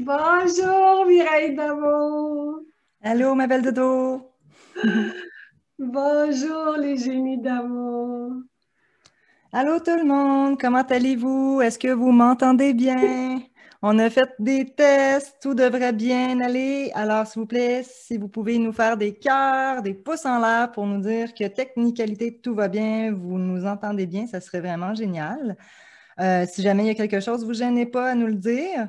Bonjour Mireille d'amour. Allô, ma belle dodo. Bonjour les génies d'amour. Allô tout le monde, comment allez-vous? Est-ce que vous m'entendez bien? On a fait des tests, tout devrait bien aller. Alors, s'il vous plaît, si vous pouvez nous faire des cœurs, des pouces en l'air pour nous dire que technicalité, tout va bien, vous nous entendez bien, ça serait vraiment génial. Si jamais il y a quelque chose, vous gênez pas à nous le dire.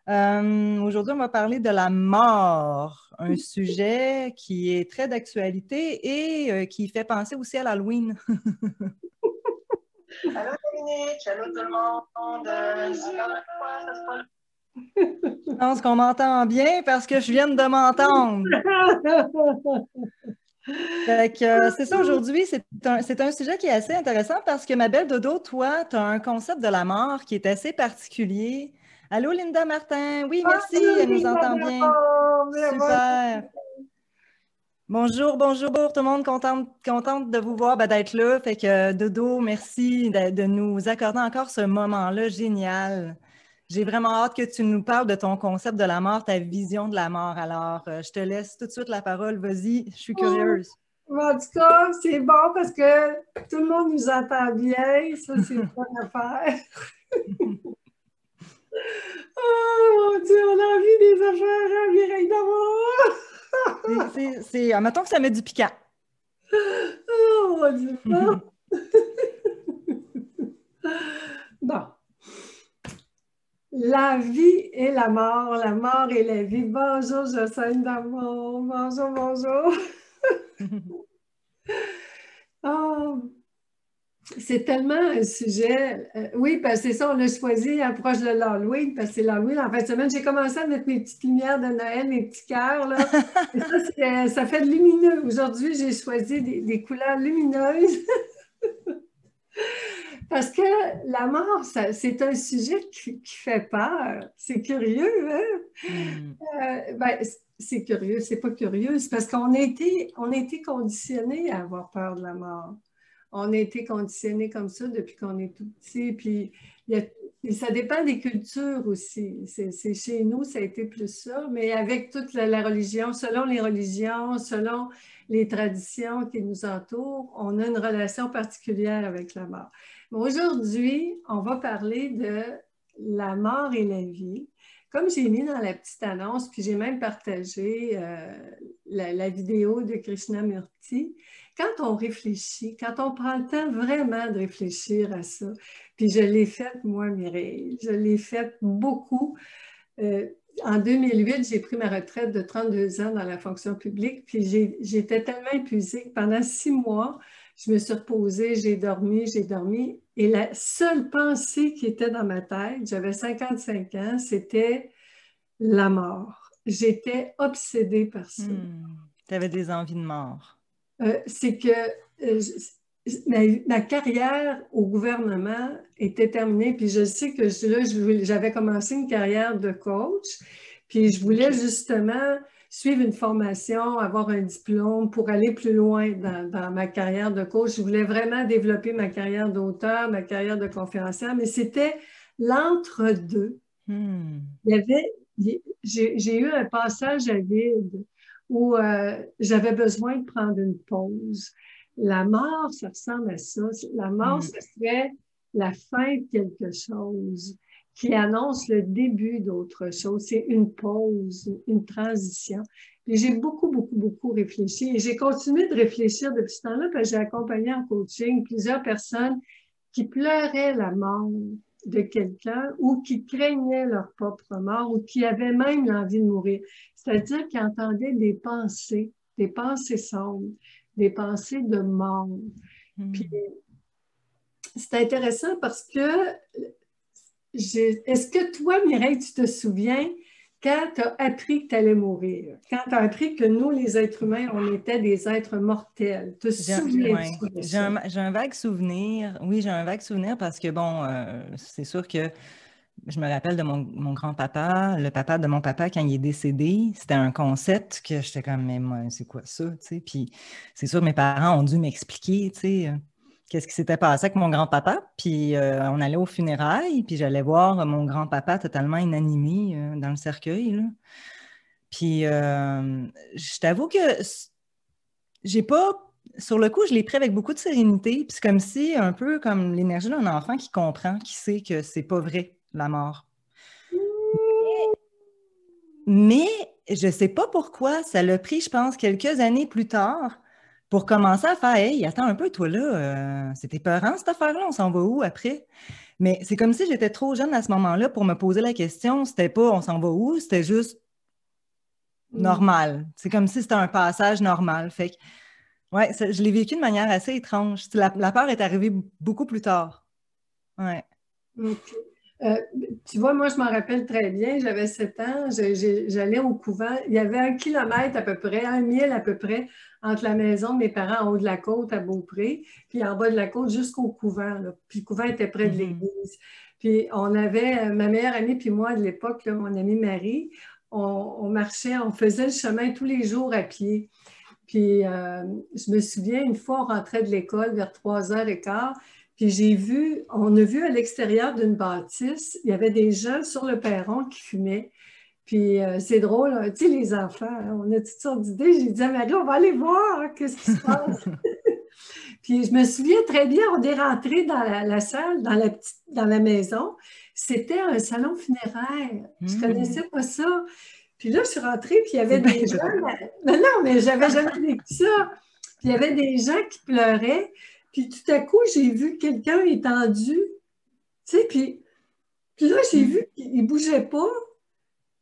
Aujourd'hui, on va parler de la mort, un sujet qui est très d'actualité et qui fait penser aussi à l'Halloween. Allô Dominique, allô tout le monde. Je pense qu'on m'entend bien parce que je viens de m'entendre. C'est ça aujourd'hui, c'est un sujet qui est assez intéressant parce que ma belle Dodo, toi, tu as un concept de la mort qui est assez particulier. Allô Linda Martin, oui, merci, Bonjour elle nous Linda entend bien. d'amour. Super. Bonjour, bonjour, tout le monde, contente de vous voir, d'être là. Fait que Dodo, merci de nous accorder encore ce moment-là génial. J'ai vraiment hâte que tu nous parles de ton concept de la mort, ta vision de la mort. Alors, je te laisse tout de suite la parole. Vas-y, je suis curieuse. En tout cas, c'est bon parce que tout le monde nous entend bien. Ça, c'est une bonne affaire. Oh mon Dieu, on a envie des affaires, hein, Mireille d'amour. Mettons que ça met du piquant. Oh mon Dieu. Bon. La vie et la mort et la vie. Bonjour, Jocelyne d'amour. Bonjour, bonjour. Oh, c'est tellement un sujet. Oui, parce que c'est ça, on a choisi approche de l'Halloween, parce que c'est l'Halloween en fin de semaine. J'ai commencé à mettre mes petites lumières de Noël, mes petits cœurs, là. Et ça, ça fait de lumineux. Aujourd'hui, j'ai choisi des couleurs lumineuses parce que la mort, c'est un sujet qui fait peur. C'est curieux, hein? Hmm. Ben, c'est curieux, c'est pas curieux, c'est parce on a été conditionnés à avoir peur de la mort. On a été conditionnés comme ça depuis qu'on est tout petit, puis et ça dépend des cultures aussi. C'est chez nous, ça a été plus ça, mais avec toute la religion, selon les religions, selon les traditions qui nous entourent, on a une relation particulière avec la mort. Mais aujourd'hui, on va parler de la mort et la vie. Comme j'ai mis dans la petite annonce, puis j'ai même partagé la vidéo de Krishnamurti, quand on réfléchit, quand on prend le temps vraiment de réfléchir à ça, puis je l'ai fait, moi, Mireille, je l'ai fait beaucoup. Euh, En 2008, j'ai pris ma retraite de 32 ans dans la fonction publique, puis j'étais tellement épuisée que pendant 6 mois, je me suis reposée, j'ai dormi, et la seule pensée qui était dans ma tête, j'avais 55 ans, c'était la mort. J'étais obsédée par ça. Tu avais des envies de mort. C'est que ma carrière au gouvernement était terminée, puis je sais que j'avais commencé une carrière de coach, puis je voulais justement suivre une formation, avoir un diplôme pour aller plus loin dans ma carrière de coach. Je voulais vraiment développer ma carrière d'auteur, ma carrière de conférencière, mais c'était l'entre-deux. Hmm. Il y avait, j'ai eu un passage à vide où j'avais besoin de prendre une pause. La mort, ça ressemble à ça. La mort, Hmm. ce serait la fin de quelque chose qui annonce le début d'autre chose. C'est une pause, une transition. Et j'ai beaucoup, beaucoup, beaucoup réfléchi. Et j'ai continué de réfléchir depuis ce temps-là parce que j'ai accompagné en coaching plusieurs personnes qui pleuraient la mort de quelqu'un ou qui craignaient leur propre mort ou qui avaient même l'envie de mourir. C'est-à-dire qu'ils entendaient des pensées sombres, des pensées de mort. Puis Hmm. c'est intéressant parce que est-ce que toi, Mireille, tu te souviens quand tu as appris que tu allais mourir, quand tu as appris que nous, les êtres humains, on était des êtres mortels, te Ouais. souviens-tu de ça? J'ai un vague souvenir. Oui, j'ai un vague souvenir parce que, bon, c'est sûr que je me rappelle de mon grand-papa, le papa de mon papa, quand il est décédé, c'était un concept que j'étais comme, mais moi, c'est quoi ça, tu sais? Puis c'est sûr, mes parents ont dû m'expliquer, tu sais. qu'est-ce qui s'était passé avec mon grand-papa. Puis on allait aux funérailles, puis j'allais voir mon grand-papa totalement inanimé dans le cercueil, là. Puis je t'avoue que j'ai pas... Sur le coup, je l'ai pris avec beaucoup de sérénité. Puis c'est comme si, un peu comme l'énergie d'un enfant qui comprend, qui sait que c'est pas vrai, la mort. Mais je sais pas pourquoi, ça l'a pris, je pense, quelques années plus tard pour commencer à faire « Hey, attends un peu, toi là, c'était peurant cette affaire-là, on s'en va où après? » Mais c'est comme si j'étais trop jeune à ce moment-là pour me poser la question. C'était pas « on s'en va où? » C'était juste normal. C'est comme si c'était un passage normal. Fait que, ouais, je l'ai vécu de manière assez étrange. La peur est arrivée beaucoup plus tard. Ouais. OK. Tu vois, moi, je m'en rappelle très bien. J'avais 7 ans, j'allais au couvent. Il y avait 1 kilomètre à peu près, 1 mille à peu près, entre la maison de mes parents en haut de la côte à Beaupré, puis en bas de la côte jusqu'au couvent, là. Puis le couvent était près de l'église. Puis on avait, ma meilleure amie puis moi de l'époque, là, mon amie Marie, on marchait, on faisait le chemin tous les jours à pied. Puis je me souviens, une fois, on rentrait de l'école vers 3h15, puis on a vu à l'extérieur d'une bâtisse, il y avait des gens sur le perron qui fumaient. Puis c'est drôle, hein, tu sais, les enfants, hein, on a toutes sortes d'idées. J'ai dit à Marie, on va aller voir, hein, qu'est-ce qui se passe. Puis je me souviens très bien, on est rentré dans la salle, dans la maison. C'était un salon funéraire. Je ne connaissais pas ça. Puis là, je suis rentrée, puis il y avait des gens. Non, non, mais j'avais jamais vécu ça. Puis il y avait des gens qui pleuraient. Puis tout à coup, j'ai vu quelqu'un étendu. Tu sais, puis là, j'ai vu qu'il ne bougeait pas.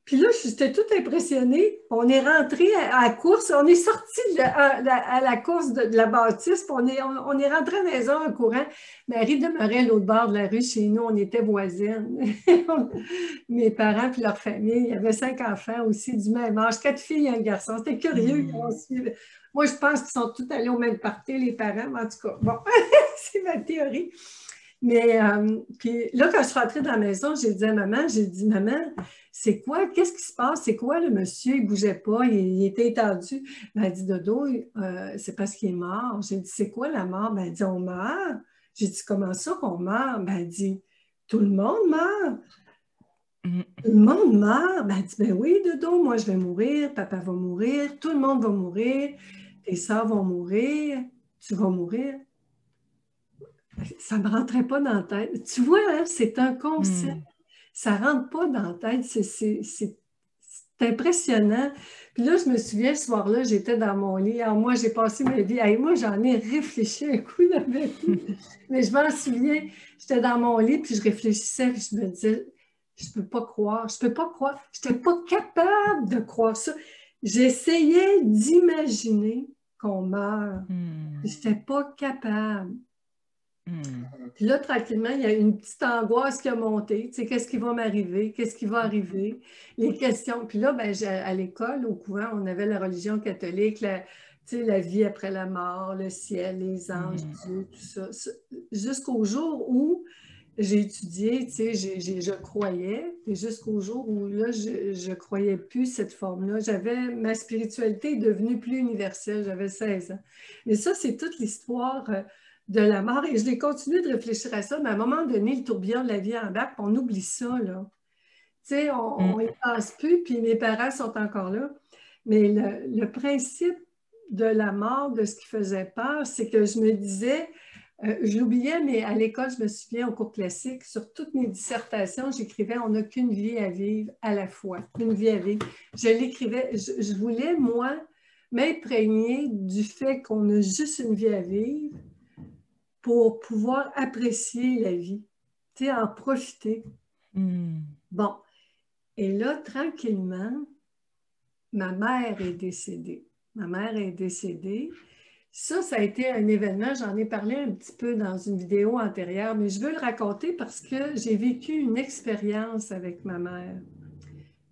Puis là, j'étais toute impressionnée. On est rentré à la course, on est sorti à la course de la bâtisse, puis on est rentré à la maison en courant. Marie demeurait à l'autre bord de la rue chez nous, on était voisines. Mes parents puis leur famille, il y avait 5 enfants aussi du même âge, 4 filles et un garçon. C'était curieux. Moi, je pense qu'ils sont tous allés au même party, les parents, mais en tout cas, bon, c'est ma théorie. Mais puis là, quand je suis rentrée dans la maison, j'ai dit à maman, maman, c'est quoi? Qu'est-ce qui se passe? C'est quoi le monsieur? Il ne bougeait pas, il était étendu. Ben, elle dit, Dodo, c'est parce qu'il est mort. J'ai dit, c'est quoi la mort? Ben, elle dit, on meurt. J'ai dit, comment ça qu'on meurt? Ben, elle dit, tout le monde meurt. Tout le monde meurt. Ben, elle dit, ben oui, Dodo, moi je vais mourir, papa va mourir, tout le monde va mourir, tes soeurs vont mourir, tu vas mourir. Ça ne me rentrait pas dans la tête. Tu vois, hein, c'est un concept. Ça ne rentre pas dans la tête. C'est impressionnant. Puis là, je me souviens, ce soir-là, j'étais dans mon lit. Alors moi, j'ai passé ma vie. Hey, moi, j'en ai réfléchi un coup dans ma vie. Mais je m'en souviens, j'étais dans mon lit, puis je réfléchissais, puis je me disais, je ne peux pas croire. Je ne peux pas croire. Je n'étais pas capable de croire ça. J'essayais d'imaginer qu'on meurt. Je n'étais pas capable. Puis là, tranquillement, il y a une petite angoisse qui a monté. Tu sais, qu'est-ce qui va m'arriver? Qu'est-ce qui va arriver? Les questions. Puis là, ben, à l'école, au couvent, on avait la religion catholique, tu sais, la vie après la mort, le ciel, les anges, Dieu, tout ça. Jusqu'au jour où j'ai étudié, tu sais, je croyais, et jusqu'au jour où là, je ne croyais plus cette forme-là. Ma spiritualité est devenue plus universelle, j'avais 16 ans. Mais ça, c'est toute l'histoire de la mort, et je l'ai continué de réfléchir à ça, mais à un moment donné, le tourbillon de la vie embarque, on oublie ça, là. Tu sais, on n'y passe plus, puis mes parents sont encore là. Mais le principe de la mort, de ce qui faisait peur, c'est que je me disais, je l'oubliais, mais à l'école, je me souviens, au cours classique, sur toutes mes dissertations, j'écrivais « On n'a qu'une vie à vivre à la fois, une vie à vivre ». Je l'écrivais, je voulais, moi, m'imprégner du fait qu'on a juste une vie à vivre pour pouvoir apprécier la vie, tu sais, en profiter. Bon, et là, tranquillement, ma mère est décédée. Ma mère est décédée. Ça a été un événement, j'en ai parlé un petit peu dans une vidéo antérieure, mais je veux le raconter parce que j'ai vécu une expérience avec ma mère.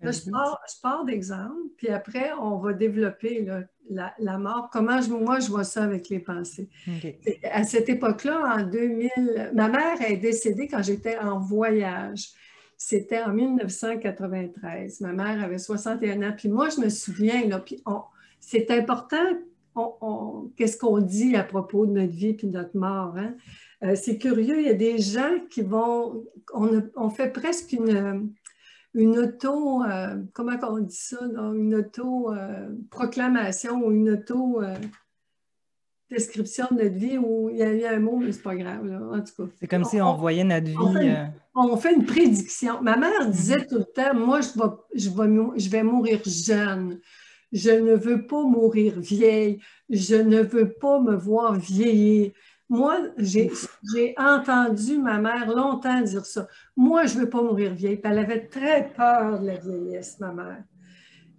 Là, je pars d'exemple, puis après, on va développer là, la mort, comment moi je vois ça avec les pensées. Okay. À cette époque-là, en 2000, ma mère est décédée quand j'étais en voyage. C'était en 1993. Ma mère avait 61 ans. Puis moi, je me souviens, là, puis c'est important qu'est-ce qu'on dit à propos de notre vie et de notre mort. Hein? C'est curieux, il y a des gens qui vont... On fait presque une auto... comment on dit ça? Non? Une auto-proclamation ou une auto-description de notre vie où il y a un mot, mais c'est pas grave. Là. En tout cas, C'est comme si on voyait notre vie. On fait une prédiction. Ma mère disait tout le temps, moi, je vais mourir jeune. Je ne veux pas mourir vieille. Je ne veux pas me voir vieillir. Moi, j'ai entendu ma mère longtemps dire ça. Moi, je ne veux pas mourir vieille. Puis elle avait très peur de la vieillesse, ma mère.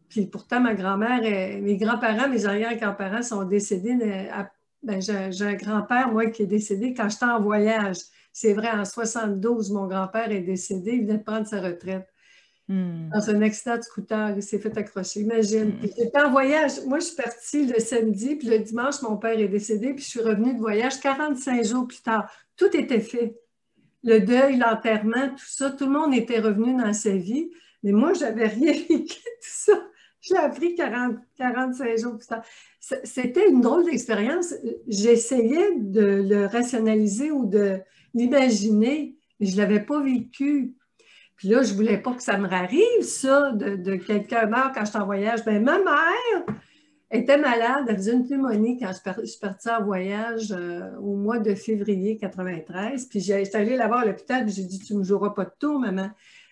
Puis pourtant, ma grand-mère, mes grands-parents, mes arrière-grands-parents sont décédés. J'ai un grand-père, moi, qui est décédé quand j'étais en voyage. C'est vrai, en 72, mon grand-père est décédé. Il venait de prendre sa retraite. Dans un accident de scooter, il s'est fait accrocher. Imagine. Puis j'étais en voyage. Moi, je suis partie le samedi, puis le dimanche, mon père est décédé, puis je suis revenue de voyage 45 jours plus tard. Tout était fait. Le deuil, l'enterrement, tout ça, tout le monde était revenu dans sa vie. Mais moi, je n'avais rien vécu tout ça. Je l'ai appris 45 jours plus tard. C'était une drôle d'expérience. J'essayais de le rationaliser ou de l'imaginer, mais je ne l'avais pas vécu. Puis là, je ne voulais pas que ça me arrive, ça, de quelqu'un meurt quand je suis en voyage. Bien, ma mère était malade, elle faisait une pneumonie quand je suis partie en voyage au mois de février 93. Puis j'étais allée la voir à l'hôpital, puis j'ai dit, tu ne me joueras pas de tour, maman.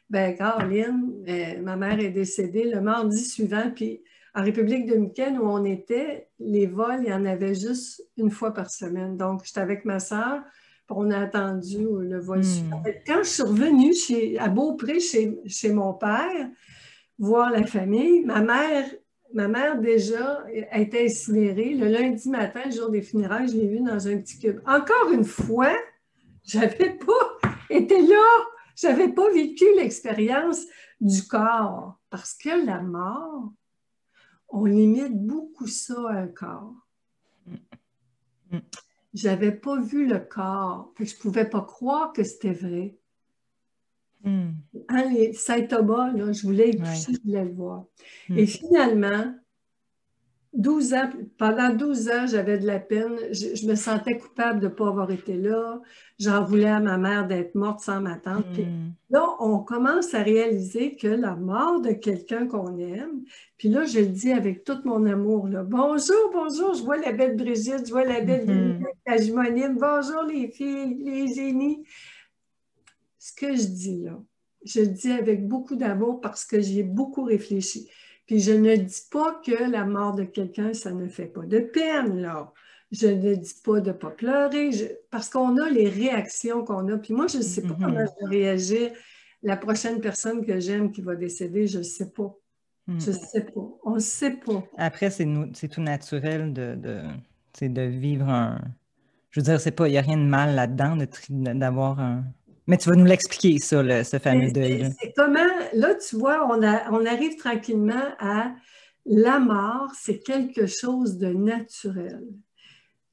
Bien, Caroline, ma mère est décédée le mardi suivant, puis en République dominicaine où on était, les vols, il y en avait juste une fois par semaine. Donc, j'étais avec ma soeur, on a attendu le vol suivant. Quand je suis revenue à Beaupré, chez mon père, voir la famille, ma mère déjà était incinérée. Le lundi matin, le jour des funérailles, je l'ai vue dans un petit cube. Encore une fois, je n'avais pas été là. Je n'avais pas vécu l'expérience du corps. Parce que la mort, on limite beaucoup ça à un corps. Je n'avais pas vu le corps. Je ne pouvais pas croire que c'était vrai. Saint-Thomas, là, je voulais y toucher, je voulais le voir. Et finalement, pendant 12 ans, j'avais de la peine. Je me sentais coupable de ne pas avoir été là. J'en voulais à ma mère d'être morte sans m'attendre. Puis là, on commence à réaliser que la mort de quelqu'un qu'on aime, puis là, je le dis avec tout mon amour, là, bonjour, bonjour, je vois la belle Brigitte, je vois la belle la jumonine, bonjour les filles, les génies. Ce que je dis là, je le dis avec beaucoup d'amour parce que j'y ai beaucoup réfléchi. Puis je ne dis pas que la mort de quelqu'un, ça ne fait pas de peine, là. Je ne dis pas de ne pas pleurer, parce qu'on a les réactions qu'on a. Puis moi, je ne sais pas comment je vais réagir. La prochaine personne que j'aime qui va décéder, je ne sais pas. Je ne sais pas. On ne sait pas. Après, c'est tout naturel de vivre un... Je veux dire, il n'y a rien de mal là-dedans d'avoir un... Mais tu vas nous l'expliquer, ça, ce fameux deuil. C'est comment, là, tu vois, on arrive tranquillement à la mort, c'est quelque chose de naturel.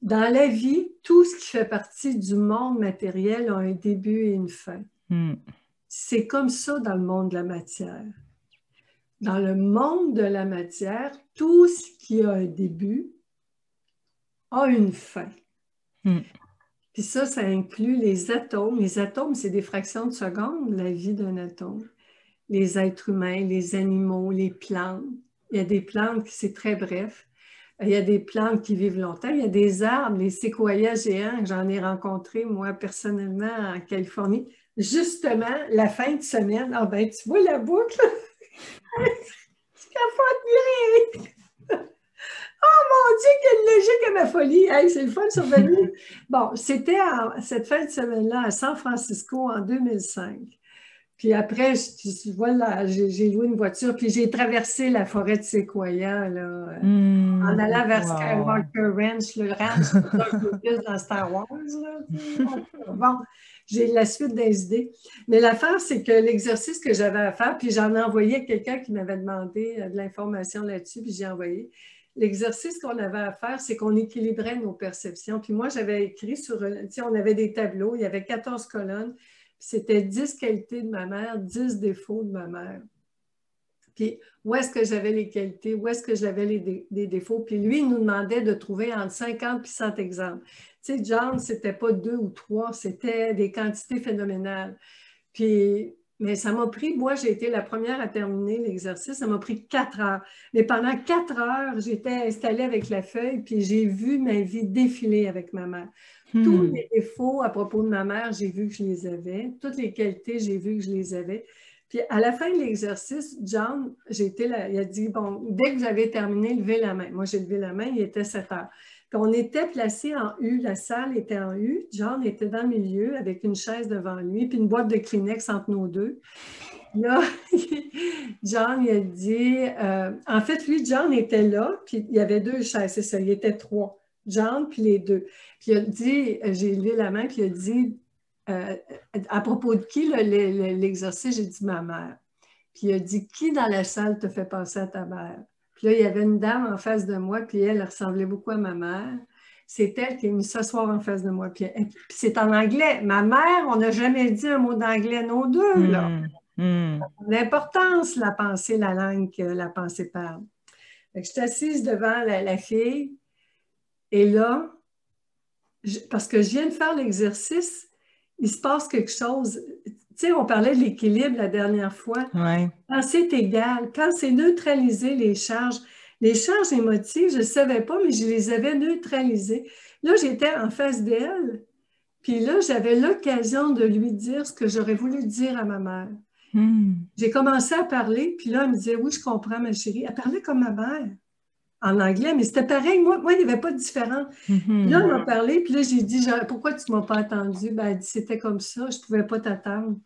Dans la vie, tout ce qui fait partie du monde matériel a un début et une fin. C'est comme ça dans le monde de la matière. Dans le monde de la matière, tout ce qui a un début a une fin. Puis ça inclut les atomes. Les atomes, c'est des fractions de seconde, la vie d'un atome. Les êtres humains, les animaux, les plantes. Il y a des plantes qui, c'est très bref. Il y a des plantes qui vivent longtemps. Il y a des arbres, les séquoias géants, que j'en ai rencontrés, moi, personnellement, en Californie. Justement, la fin de semaine, ah ben, tu vois la boucle? Tu capotes bien! Oh mon Dieu, quelle logique à ma folie! Hey, c'est le fun survenu. Bon, c'était cette fin de semaine-là à San Francisco en 2005. Puis après, tu vois, là, j'ai loué une voiture, puis j'ai traversé la forêt de séquoia, là, en allant vers Skywalker Ranch, le ranch, un peu plus dans Star Wars. Là. Bon, j'ai la suite des idées. Mais l'affaire, c'est que l'exercice que j'avais à faire, puis j'en ai envoyé à quelqu'un qui m'avait demandé de l'information là-dessus, puis j'ai envoyé. L'exercice qu'on avait à faire, c'est qu'on équilibrait nos perceptions. Puis moi, j'avais écrit sur, tu sais, on avait des tableaux, il y avait 14 colonnes. C'était 10 qualités de ma mère, 10 défauts de ma mère. Puis où est-ce que j'avais les qualités, où est-ce que j'avais les défauts. Puis lui, il nous demandait de trouver entre 50 et 100 exemples. Tu sais, John, c'était pas 2 ou 3, c'était des quantités phénoménales. Puis, mais ça m'a pris, moi, j'ai été la première à terminer l'exercice, ça m'a pris 4 heures. Mais pendant 4 heures, j'étais installée avec la feuille, puis j'ai vu ma vie défiler avec ma mère. Tous les défauts à propos de ma mère, j'ai vu que je les avais. Toutes les qualités, j'ai vu que je les avais. Puis à la fin de l'exercice, John, il a dit, bon, dès que vous avez terminé, levez la main. Moi, j'ai levé la main, il était 7 heures. Puis on était placés en U, la salle était en U. John était dans le milieu avec une chaise devant lui, puis une boîte de Kleenex entre nos deux. Là, John, il a dit, en fait, lui, John était là, puis il y avait 2 chaises, c'est ça, il était 3. John, puis les 2. Puis il a dit, j'ai levé la main, puis il a dit, à propos de qui l'exercice, j'ai dit ma mère. Puis il a dit, qui dans la salle te fait penser à ta mère? Puis là, il y avait une dame en face de moi, puis elle ressemblait beaucoup à ma mère. C'est elle qui est venue s'asseoir en face de moi. Puis c'est en anglais. Ma mère, on n'a jamais dit un mot d'anglais, nos deux, là. L'importance, la pensée, la langue que la pensée parle. Fait que je suis assise devant la fille, et là, parce que je viens de faire l'exercice, il se passe quelque chose. Tu sais, on parlait de l'équilibre la dernière fois. Ouais. Quand c'est égal, quand c'est neutraliser les charges émotives, je ne savais pas, mais je les avais neutralisées. Là, j'étais en face d'elle, puis là, j'avais l'occasion de lui dire ce que j'aurais voulu dire à ma mère. J'ai commencé à parler, puis là, elle me disait, oui, je comprends, ma chérie. Elle parlait comme ma mère, en anglais, mais c'était pareil. Moi, il n'y avait pas de différence. Puis là, elle m'a parlé, puis là, j'ai dit, pourquoi tu ne m'as pas attendu? Ben, elle dit, c'était comme ça, je ne pouvais pas t'attendre.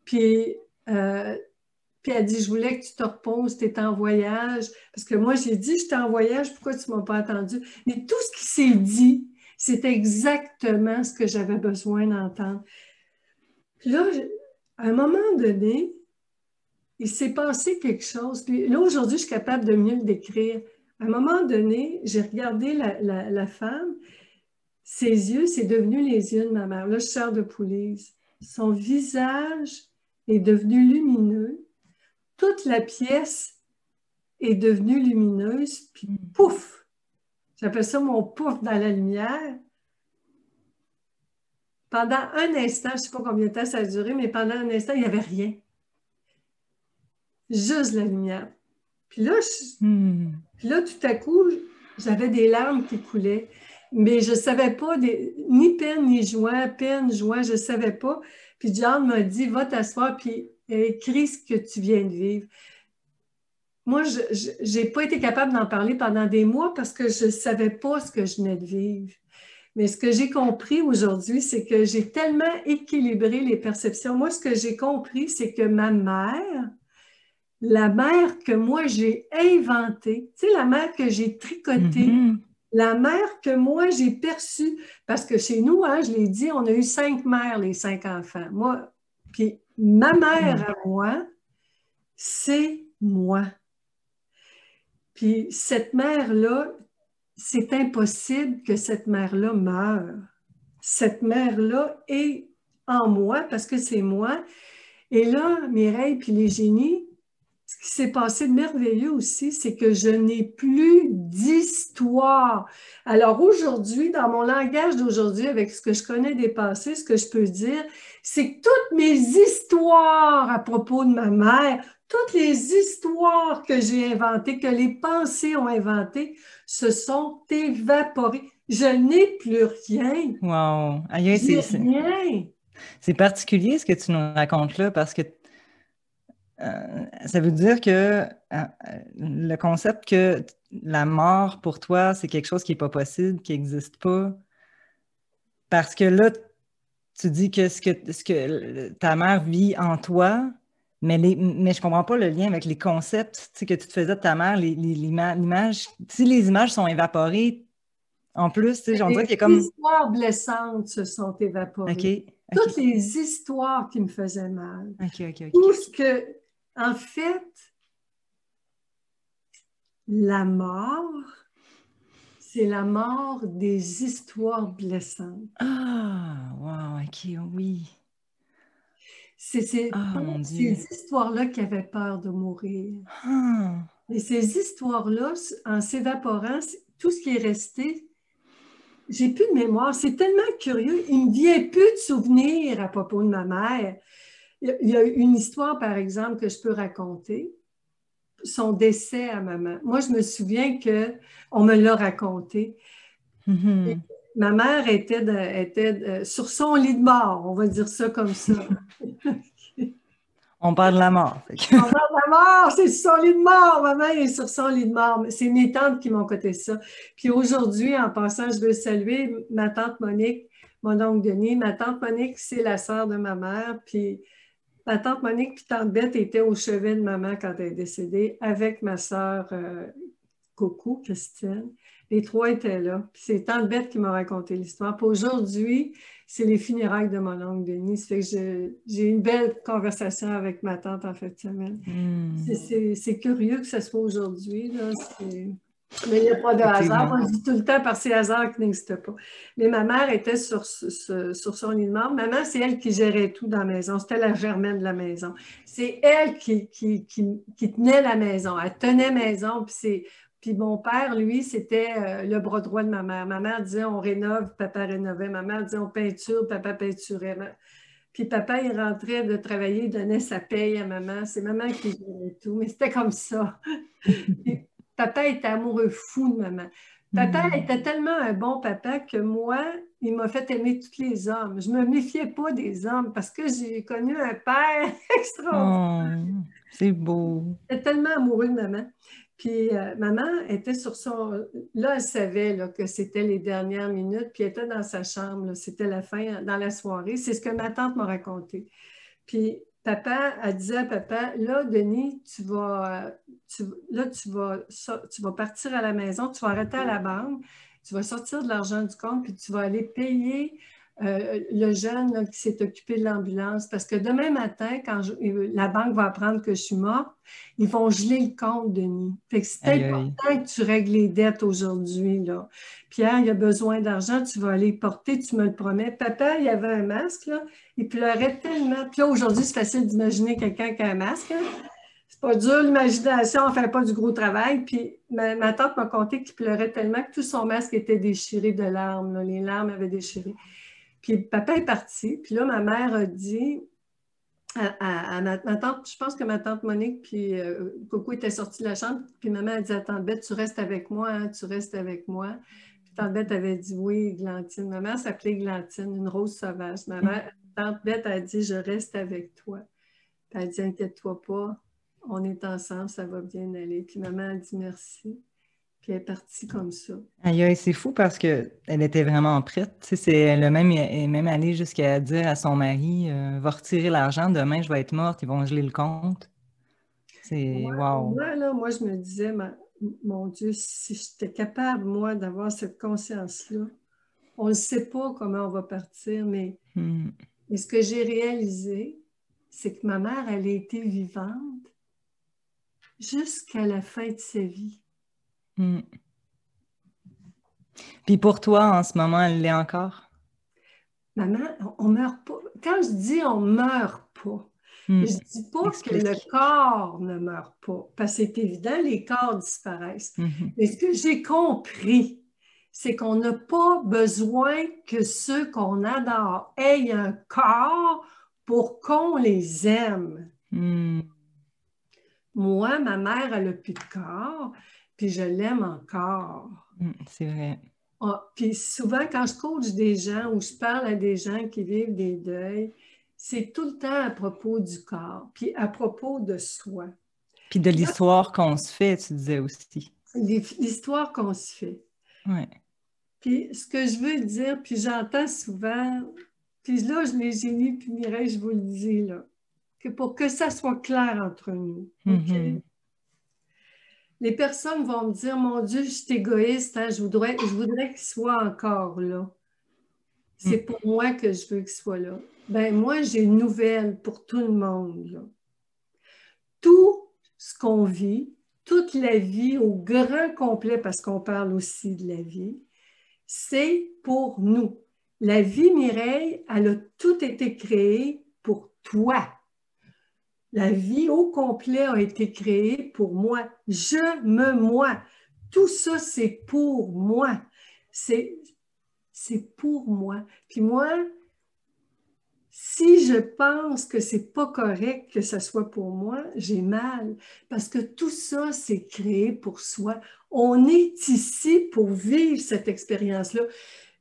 Puis elle dit, je voulais que tu te reposes, tu étais en voyage. Parce que moi, j'ai dit, j'étais en voyage, pourquoi tu ne m'as pas attendu? Mais tout ce qui s'est dit, c'était exactement ce que j'avais besoin d'entendre. Puis là, à un moment donné, il s'est passé quelque chose. Puis là, aujourd'hui, je suis capable de mieux le décrire. À un moment donné, j'ai regardé la femme. Ses yeux, c'est devenu les yeux de ma mère. Là, je sors de Poulies. Son visage est devenu lumineux. Toute la pièce est devenue lumineuse. Puis pouf! J'appelle ça mon pouf dans la lumière. Pendant un instant, je ne sais pas combien de temps ça a duré, mais pendant un instant, il n'y avait rien. Juste la lumière. Puis là, tout à coup, j'avais des larmes qui coulaient, mais je ne savais pas, ni peine ni joie, peine, joie, je ne savais pas. Puis John m'a dit, va t'asseoir, puis écris ce que tu viens de vivre. Moi, je n'ai pas été capable d'en parler pendant des mois parce que je ne savais pas ce que je venais de vivre. Mais ce que j'ai compris aujourd'hui, c'est que j'ai tellement équilibré les perceptions. Moi, ce que j'ai compris, c'est que ma mère, la mère que moi j'ai inventée, tu sais, la mère que j'ai tricotée, la mère que moi j'ai perçue, parce que chez nous, hein, je l'ai dit, on a eu 5 mères, les 5 enfants. Moi, puis ma mère à moi, c'est moi. Puis cette mère-là, c'est impossible que cette mère-là meure. Cette mère-là est en moi parce que c'est moi. Et là, Mireille puis les génies, ce qui s'est passé de merveilleux aussi, c'est que je n'ai plus d'histoire. Alors aujourd'hui, dans mon langage d'aujourd'hui, avec ce que je connais des passés, ce que je peux dire, c'est que toutes mes histoires à propos de ma mère, toutes les histoires que j'ai inventées, que les pensées ont inventées, se sont évaporées. Je n'ai plus rien. Wow! Aïe, J'ai rien. c'est particulier ce que tu nous racontes là parce que ça veut dire que le concept que la mort pour toi, c'est quelque chose qui n'est pas possible, qui n'existe pas. Parce que là, tu dis que ce que ta mère vit en toi, mais je ne comprends pas le lien avec les concepts que tu te faisais de ta mère, l'image. Si les images sont évaporées, en plus, on dirait qu'il y a comme. Les histoires blessantes se sont évaporées. Toutes les histoires qui me faisaient mal. Tout ce que, en fait, la mort, c'est la mort des histoires blessantes. Ah, wow, ok, oui. Ah, mon Dieu. ces histoires-là qui avaient peur de mourir. Ah. Et ces histoires-là, en s'évaporant, tout ce qui est resté, j'ai plus de mémoire. C'est tellement curieux. Il ne me vient plus de souvenirs à propos de ma mère. Il y a une histoire, par exemple, que je peux raconter. Son décès à maman. Moi, je me souviens qu'on me l'a raconté. Et Mhm. ma mère était sur son lit de mort, on va dire ça comme ça. On parle de la mort. On parle de la mort, c'est sur son lit de mort. Maman est sur son lit de mort. C'est mes tantes qui m'ont coté ça. Puis aujourd'hui, en passant, je veux saluer ma tante Monique, mon oncle Denis. Ma tante Monique, c'est la sœur de ma mère. Puis ma tante Monique puis tante Bette étaient au chevet de maman quand elle est décédée avec ma sœur Coco, Christine. Les trois étaient là. Puis c'est tante Bette qui m'a raconté l'histoire. Puis aujourd'hui, c'est les funérailles de mon oncle Denis. Ça fait que j'ai une belle conversation avec ma tante en fin de semaine. C'est curieux que ce soit aujourd'hui, là. Mais il n'y a pas de hasard. Effectivement. On dit tout le temps par ces hasards qui n'existent pas. Mais ma mère était sur son lit de mort. Maman, c'est elle qui gérait tout dans la maison. C'était la germaine de la maison. C'est elle qui tenait la maison. Elle tenait maison. Puis mon père, lui, c'était le bras droit de ma mère. Ma mère disait on rénove, papa rénovait. Ma mère disait on peinture, papa peinturait. Puis papa, il rentrait de travailler, il donnait sa paye à maman. C'est maman qui gérait tout. Mais c'était comme ça. Puis papa était amoureux fou de maman. Papa était tellement un bon papa que moi, il m'a fait aimer tous les hommes. Je ne me méfiais pas des hommes parce que j'ai connu un père extraordinaire. Oh, c'est beau. Il était tellement amoureux de maman. Puis maman était sur son... Là, elle savait là, que c'était les dernières minutes, puis elle était dans sa chambre. Là. C'était la fin, dans la soirée. C'est ce que ma tante m'a raconté. Puis papa, elle disait à papa, là, Denis, tu vas partir à la maison, tu vas arrêter à la banque, tu vas sortir de l'argent du compte, puis tu vas aller payer le jeune là, qui s'est occupé de l'ambulance. Parce que demain matin, quand la banque va apprendre que je suis morte, ils vont geler le compte, Denis. Fait que c'est Aïe, aïe. important que tu règles les dettes aujourd'hui, là. Pierre, il a besoin d'argent, tu vas aller porter, tu me le promets. Papa, il avait un masque, là. Il pleurait tellement. Puis là, aujourd'hui, c'est facile d'imaginer quelqu'un qui a un masque. Hein? C'est pas dur, l'imagination, on ne fait pas du gros travail. Puis ma tante m'a conté qu'il pleurait tellement que tout son masque était déchiré de larmes. Là. Les larmes avaient déchiré. Puis papa est parti. Puis là, ma mère a dit à ma tante, je pense que ma tante Monique puis Coco était sortie de la chambre. Puis maman a dit à tante Bette, tu restes avec moi, hein, tu restes avec moi. Puis tante Bette avait dit oui, Glantine. Ma mère s'appelait Glantine, une rose sauvage. Tante Bette a dit, je reste avec toi. Puis elle a dit, inquiète-toi pas, on est ensemble, ça va bien aller. Puis maman a dit merci. Puis elle est partie comme ça. Aïe, aïe, c'est fou parce qu'elle était vraiment prête. Tu sais, elle est même allée jusqu'à dire à son mari, va retirer l'argent, demain je vais être morte, ils vont geler le compte. C'est wow. Moi, je me disais, mon Dieu, si j'étais capable, moi, d'avoir cette conscience-là, on ne sait pas comment on va partir, mais ce que j'ai réalisé, c'est que ma mère, elle a été vivante jusqu'à la fin de sa vie. Puis pour toi, en ce moment, elle l'est encore? Maman, on ne meurt pas. Quand je dis on ne meurt pas, je ne dis pas que le corps ne meurt pas, parce que c'est évident, les corps disparaissent. Mais ce que j'ai compris, c'est qu'on n'a pas besoin que ceux qu'on adore aient un corps pour qu'on les aime. Moi, ma mère, elle n'a plus de corps, puis je l'aime encore. C'est vrai. Puis souvent, quand je coach des gens ou je parle à des gens qui vivent des deuils, c'est tout le temps à propos du corps, puis à propos de soi. Puis de l'histoire qu'on se fait, tu disais aussi. L'histoire qu'on se fait. Ouais. Puis ce que je veux dire, puis j'entends souvent, puis là, je les ai mis, puis Mireille, je vous le dis, là, que pour que ça soit clair entre nous. Okay? Les personnes vont me dire, mon Dieu, je suis égoïste, hein, je voudrais qu'il soit encore là. C'est pour moi que je veux qu'il soit là. Ben moi, j'ai une nouvelle pour tout le monde. Là. Tout ce qu'on vit, toute la vie au grand complet, parce qu'on parle aussi de la vie, c'est pour nous. La vie, Mireille, elle a tout été créée pour toi. La vie au complet a été créée pour moi. Moi. Tout ça, c'est pour moi. C'est pour moi. Puis moi, si je pense que c'est pas correct que ce soit pour moi, j'ai mal. Parce que tout ça, c'est créé pour soi. On est ici pour vivre cette expérience-là.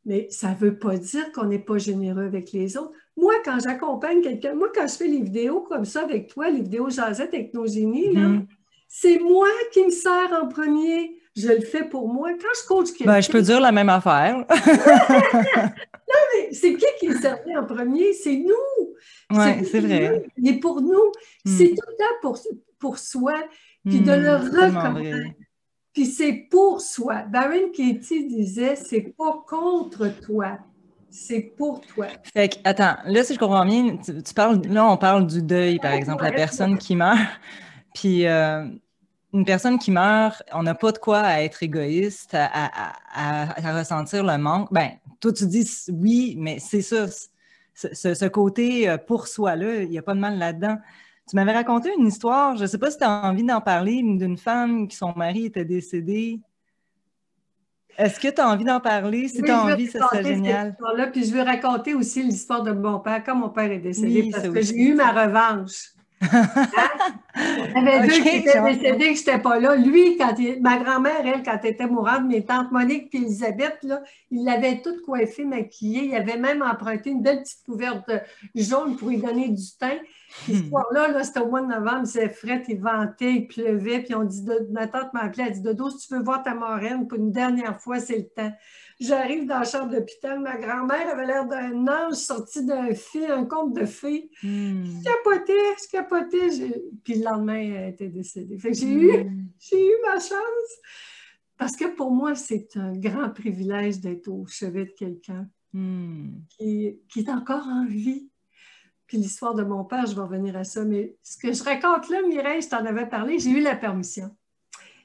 Mais ça ne veut pas dire qu'on n'est pas généreux avec les autres. Moi, quand j'accompagne quelqu'un, moi, quand je fais les vidéos comme ça avec toi, les vidéos jasettes avec nos génies, là, c'est moi qui me sers en premier. Je le fais pour moi. Quand je coach quelqu'un... Ben, je peux dire la même affaire. Non, mais c'est qui est servi en premier? C'est nous. Oui, c'est vrai. Il est pour nous. C'est tout le temps pour soi. Puis de le C'est tellement reconnaître. vrai. Puis c'est pour soi. Baron Katie disait, c'est pas contre toi, c'est pour toi. Fait que, attends, là, si je comprends bien, tu parles, là, on parle du deuil, par exemple, la personne qui meurt. Puis, une personne qui meurt, on n'a pas de quoi à être égoïste, à ressentir le manque. Ben, toi, tu dis oui, mais c'est ça. Ce côté pour soi-là, il n'y a pas de mal là-dedans. Tu m'avais raconté une histoire, je ne sais pas si tu as envie d'en parler, d'une femme qui son mari était décédé. Est-ce que tu as envie d'en parler? Si Oui, tu as je veux envie, ça serait raconter cette génial. histoire-là, puis je veux raconter aussi l'histoire de mon père, quand mon père est décédé, Oui, parce ça que j'ai aussi. eu ma revanche. Il y avait deux qui OK, étaient genre. décédés, que je n'étais pas là. Lui, ma grand-mère, elle, quand elle était mourante, mes tantes Monique et Elisabeth, là, ils l'avaient toute coiffée, maquillée. Il avait même emprunté une belle petite couverte jaune pour lui donner du teint. Puis ce soir-là, là, c'était au mois de novembre, il faisait fret, il ventait, il pleuvait. Puis on dit, ma tante m'a appelé, elle dit, Dodo, si tu veux voir ta marraine pour une dernière fois, c'est le temps. J'arrive dans la chambre d'hôpital, ma grand-mère avait l'air d'un ange sorti d'un film, un conte de fées. Je capotais. Puis le lendemain, elle était décédée. Fait que j'ai eu ma chance. Parce que pour moi, c'est un grand privilège d'être au chevet de quelqu'un qui est encore en vie. Puis l'histoire de mon père, je vais revenir à ça. Mais ce que je raconte là, Mireille, je t'en avais parlé, j'ai eu la permission.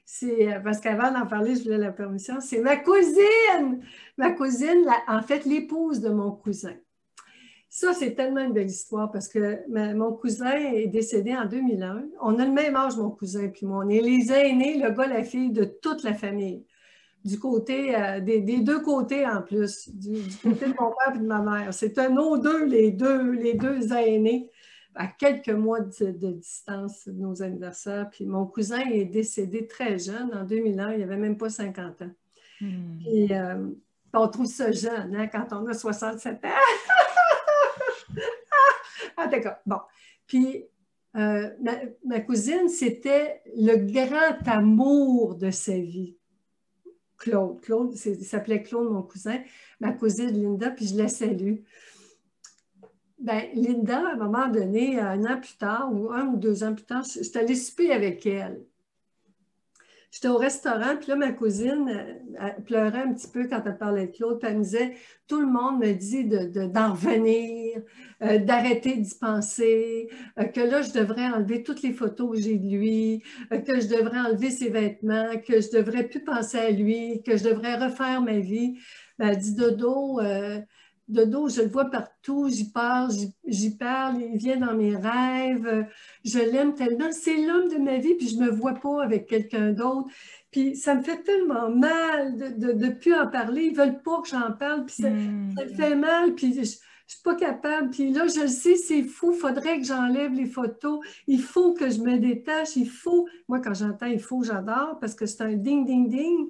C'est parce qu'avant d'en parler, je voulais la permission. C'est ma cousine! Ma cousine, en fait, l'épouse de mon cousin. Ça, c'est tellement une belle histoire parce que mon cousin est décédé en 2001. On a le même âge, mon cousin puis moi. On est les aînés, le gars, la fille de toute la famille. Du côté, des deux côtés en plus, du côté de mon père et de ma mère. C'est un nos deux, les deux aînés, à quelques mois de distance de nos anniversaires. Puis mon cousin est décédé très jeune, en 2001, il n'avait même pas 50 ans. Puis on trouve ça jeune, hein, quand on a 67 ans. Ah, d'accord. Bon. Puis, ma cousine, c'était le grand amour de sa vie. Claude. Claude, il s'appelait Claude, mon cousin. Ma cousine Linda, puis je la salue. Ben, Linda, à un moment donné, un an plus tard, ou 1 ou 2 ans plus tard, je suis allée souper avec elle. J'étais au restaurant, puis là, ma cousine elle pleurait un petit peu quand elle parlait de Claude, puis elle me disait, tout le monde me dit d'en revenir, d'arrêter d'y penser, que là, je devrais enlever toutes les photos que j'ai de lui, que je devrais enlever ses vêtements, que je ne devrais plus penser à lui, que je devrais refaire ma vie. Ben, elle dit, Dodo, je le vois partout, j'y parle, il vient dans mes rêves, je l'aime tellement, c'est l'homme de ma vie, puis je ne me vois pas avec quelqu'un d'autre. Puis ça me fait tellement mal de ne plus en parler, ils ne veulent pas que j'en parle, puis ça me fait mal, puis je ne suis pas capable. Puis là, je le sais, c'est fou, il faudrait que j'enlève les photos, il faut que je me détache, il faut, moi quand j'entends il faut, j'adore, parce que c'est un ding, ding, ding.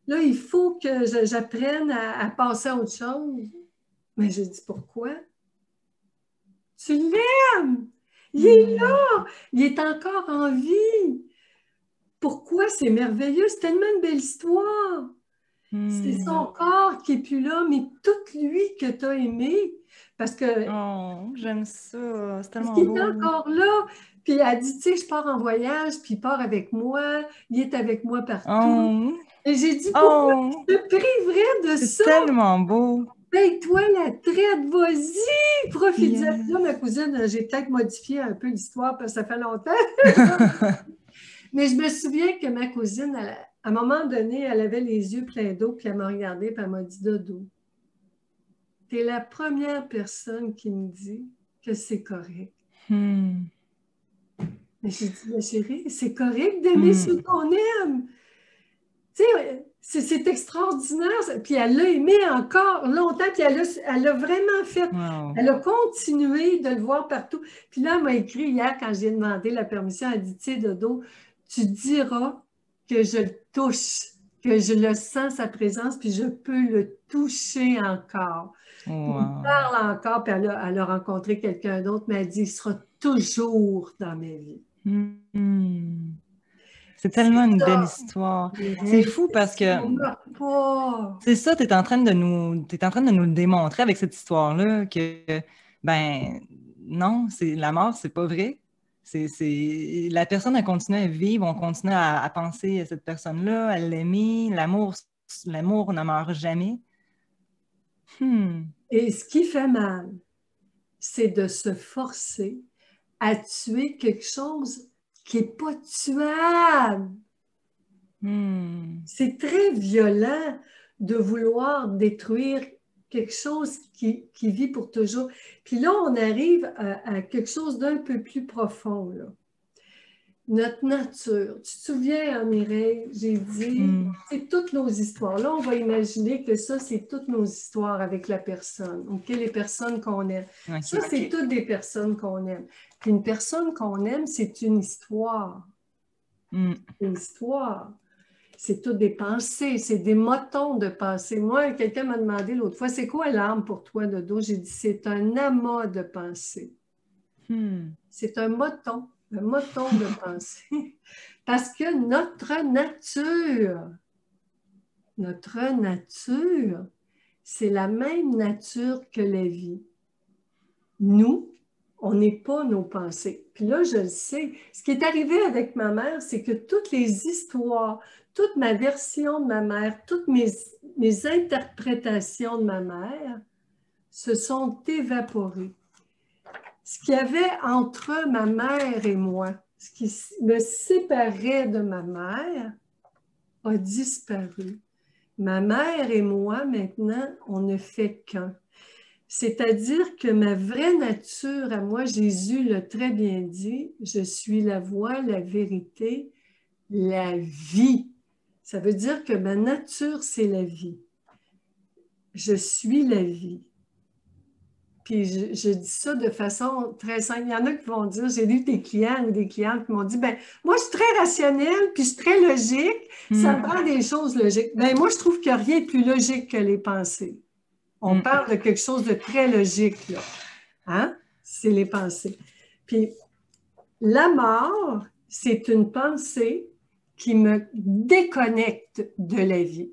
Là, il faut que j'apprenne à passer à autre chose. Mais j'ai dit, pourquoi? Tu l'aimes! Il est là! Il est encore en vie! Pourquoi? C'est merveilleux! C'est tellement une belle histoire! C'est son corps qui n'est plus là, mais tout lui que tu as aimé. Parce que... Oh, j'aime ça! C'est Parce tellement qu'il est beau! encore là. Puis elle dit, tu sais, je pars en voyage, puis il part avec moi. Il est avec moi partout. Oh! Et j'ai dit, pourquoi Oh! je te priverais de C'est ça? tellement beau! Paye-toi la traite, vas-y, profite-en. Yes. Là, ma cousine, j'ai peut-être modifié un peu l'histoire parce que ça fait longtemps. Mais je me souviens que ma cousine, à un moment donné, elle avait les yeux pleins d'eau, puis elle m'a regardée, puis elle m'a dit, Dodo, tu es la première personne qui me dit que c'est correct. Hmm. Mais j'ai dit, mais chérie, c'est correct d'aimer ceux qu'on aime. Tu sais, c'est extraordinaire. Puis elle l'a aimé encore longtemps, puis elle a vraiment fait, Wow. elle a continué de le voir partout. Puis là, elle m'a écrit hier quand j'ai demandé la permission, elle dit, tu sais, Dodo, tu diras que je le touche, que je le sens, sa présence, puis je peux le toucher encore. Puis il Wow. parle encore, puis elle a rencontré quelqu'un d'autre, mais elle dit, il sera toujours dans ma vie. Hmm. C'est C'est tellement une belle ça. histoire. C'est Mireille, fou c'est parce ça, que on meurt pas. c'est ça, tu es en train de t'es en train de nous le démontrer avec cette histoire-là que, ben, non, la mort, c'est pas vrai. La personne a continué à vivre, on continue à penser à cette personne-là, à l'aimer. L'amour ne meurt jamais. Hmm. Et ce qui fait mal, c'est de se forcer à tuer quelque chose qui n'est pas tuable. Hmm. C'est très violent de vouloir détruire quelque chose qui vit pour toujours. Puis là, on arrive à quelque chose d'un peu plus profond, là. Notre nature. Tu te souviens, Mireille, j'ai dit, Hmm. c'est toutes nos histoires. Là, on va imaginer que ça, c'est toutes nos histoires avec la personne, OK? Les personnes qu'on aime. Ça, OK. c'est toutes des personnes qu'on aime. Puis une personne qu'on aime, c'est une histoire. Hmm. Une histoire. C'est toutes des pensées, c'est des motons de pensées. Moi, quelqu'un m'a demandé l'autre fois, c'est quoi l'âme pour toi, Dodo? J'ai dit, c'est un amas de pensées. Hmm. C'est un moton de pensée. Parce que notre nature, c'est la même nature que la vie. Nous, on n'est pas nos pensées. Puis là, je le sais. Ce qui est arrivé avec ma mère, c'est que toutes les histoires, toute ma version de ma mère, toutes mes interprétations de ma mère se sont évaporées. Ce qu'il y avait entre ma mère et moi, ce qui me séparait de ma mère, a disparu. Ma mère et moi, maintenant, on ne fait qu'un. C'est-à-dire que ma vraie nature à moi, Jésus l'a très bien dit, je suis la voie, la vérité, la vie. Ça veut dire que ma nature, c'est la vie. Je suis la vie. Puis je dis ça de façon très simple. Il y en a qui vont dire, j'ai lu des clients ou des clientes qui m'ont dit, ben moi je suis très rationnelle, puis je suis très logique, ça me Hmm. prend des choses logiques. Ben moi je trouve qu'il n'y a rien de plus logique que les pensées. On Hmm. parle de quelque chose de très logique, là. Hein? C'est les pensées. Puis la mort, c'est une pensée qui me déconnecte de la vie.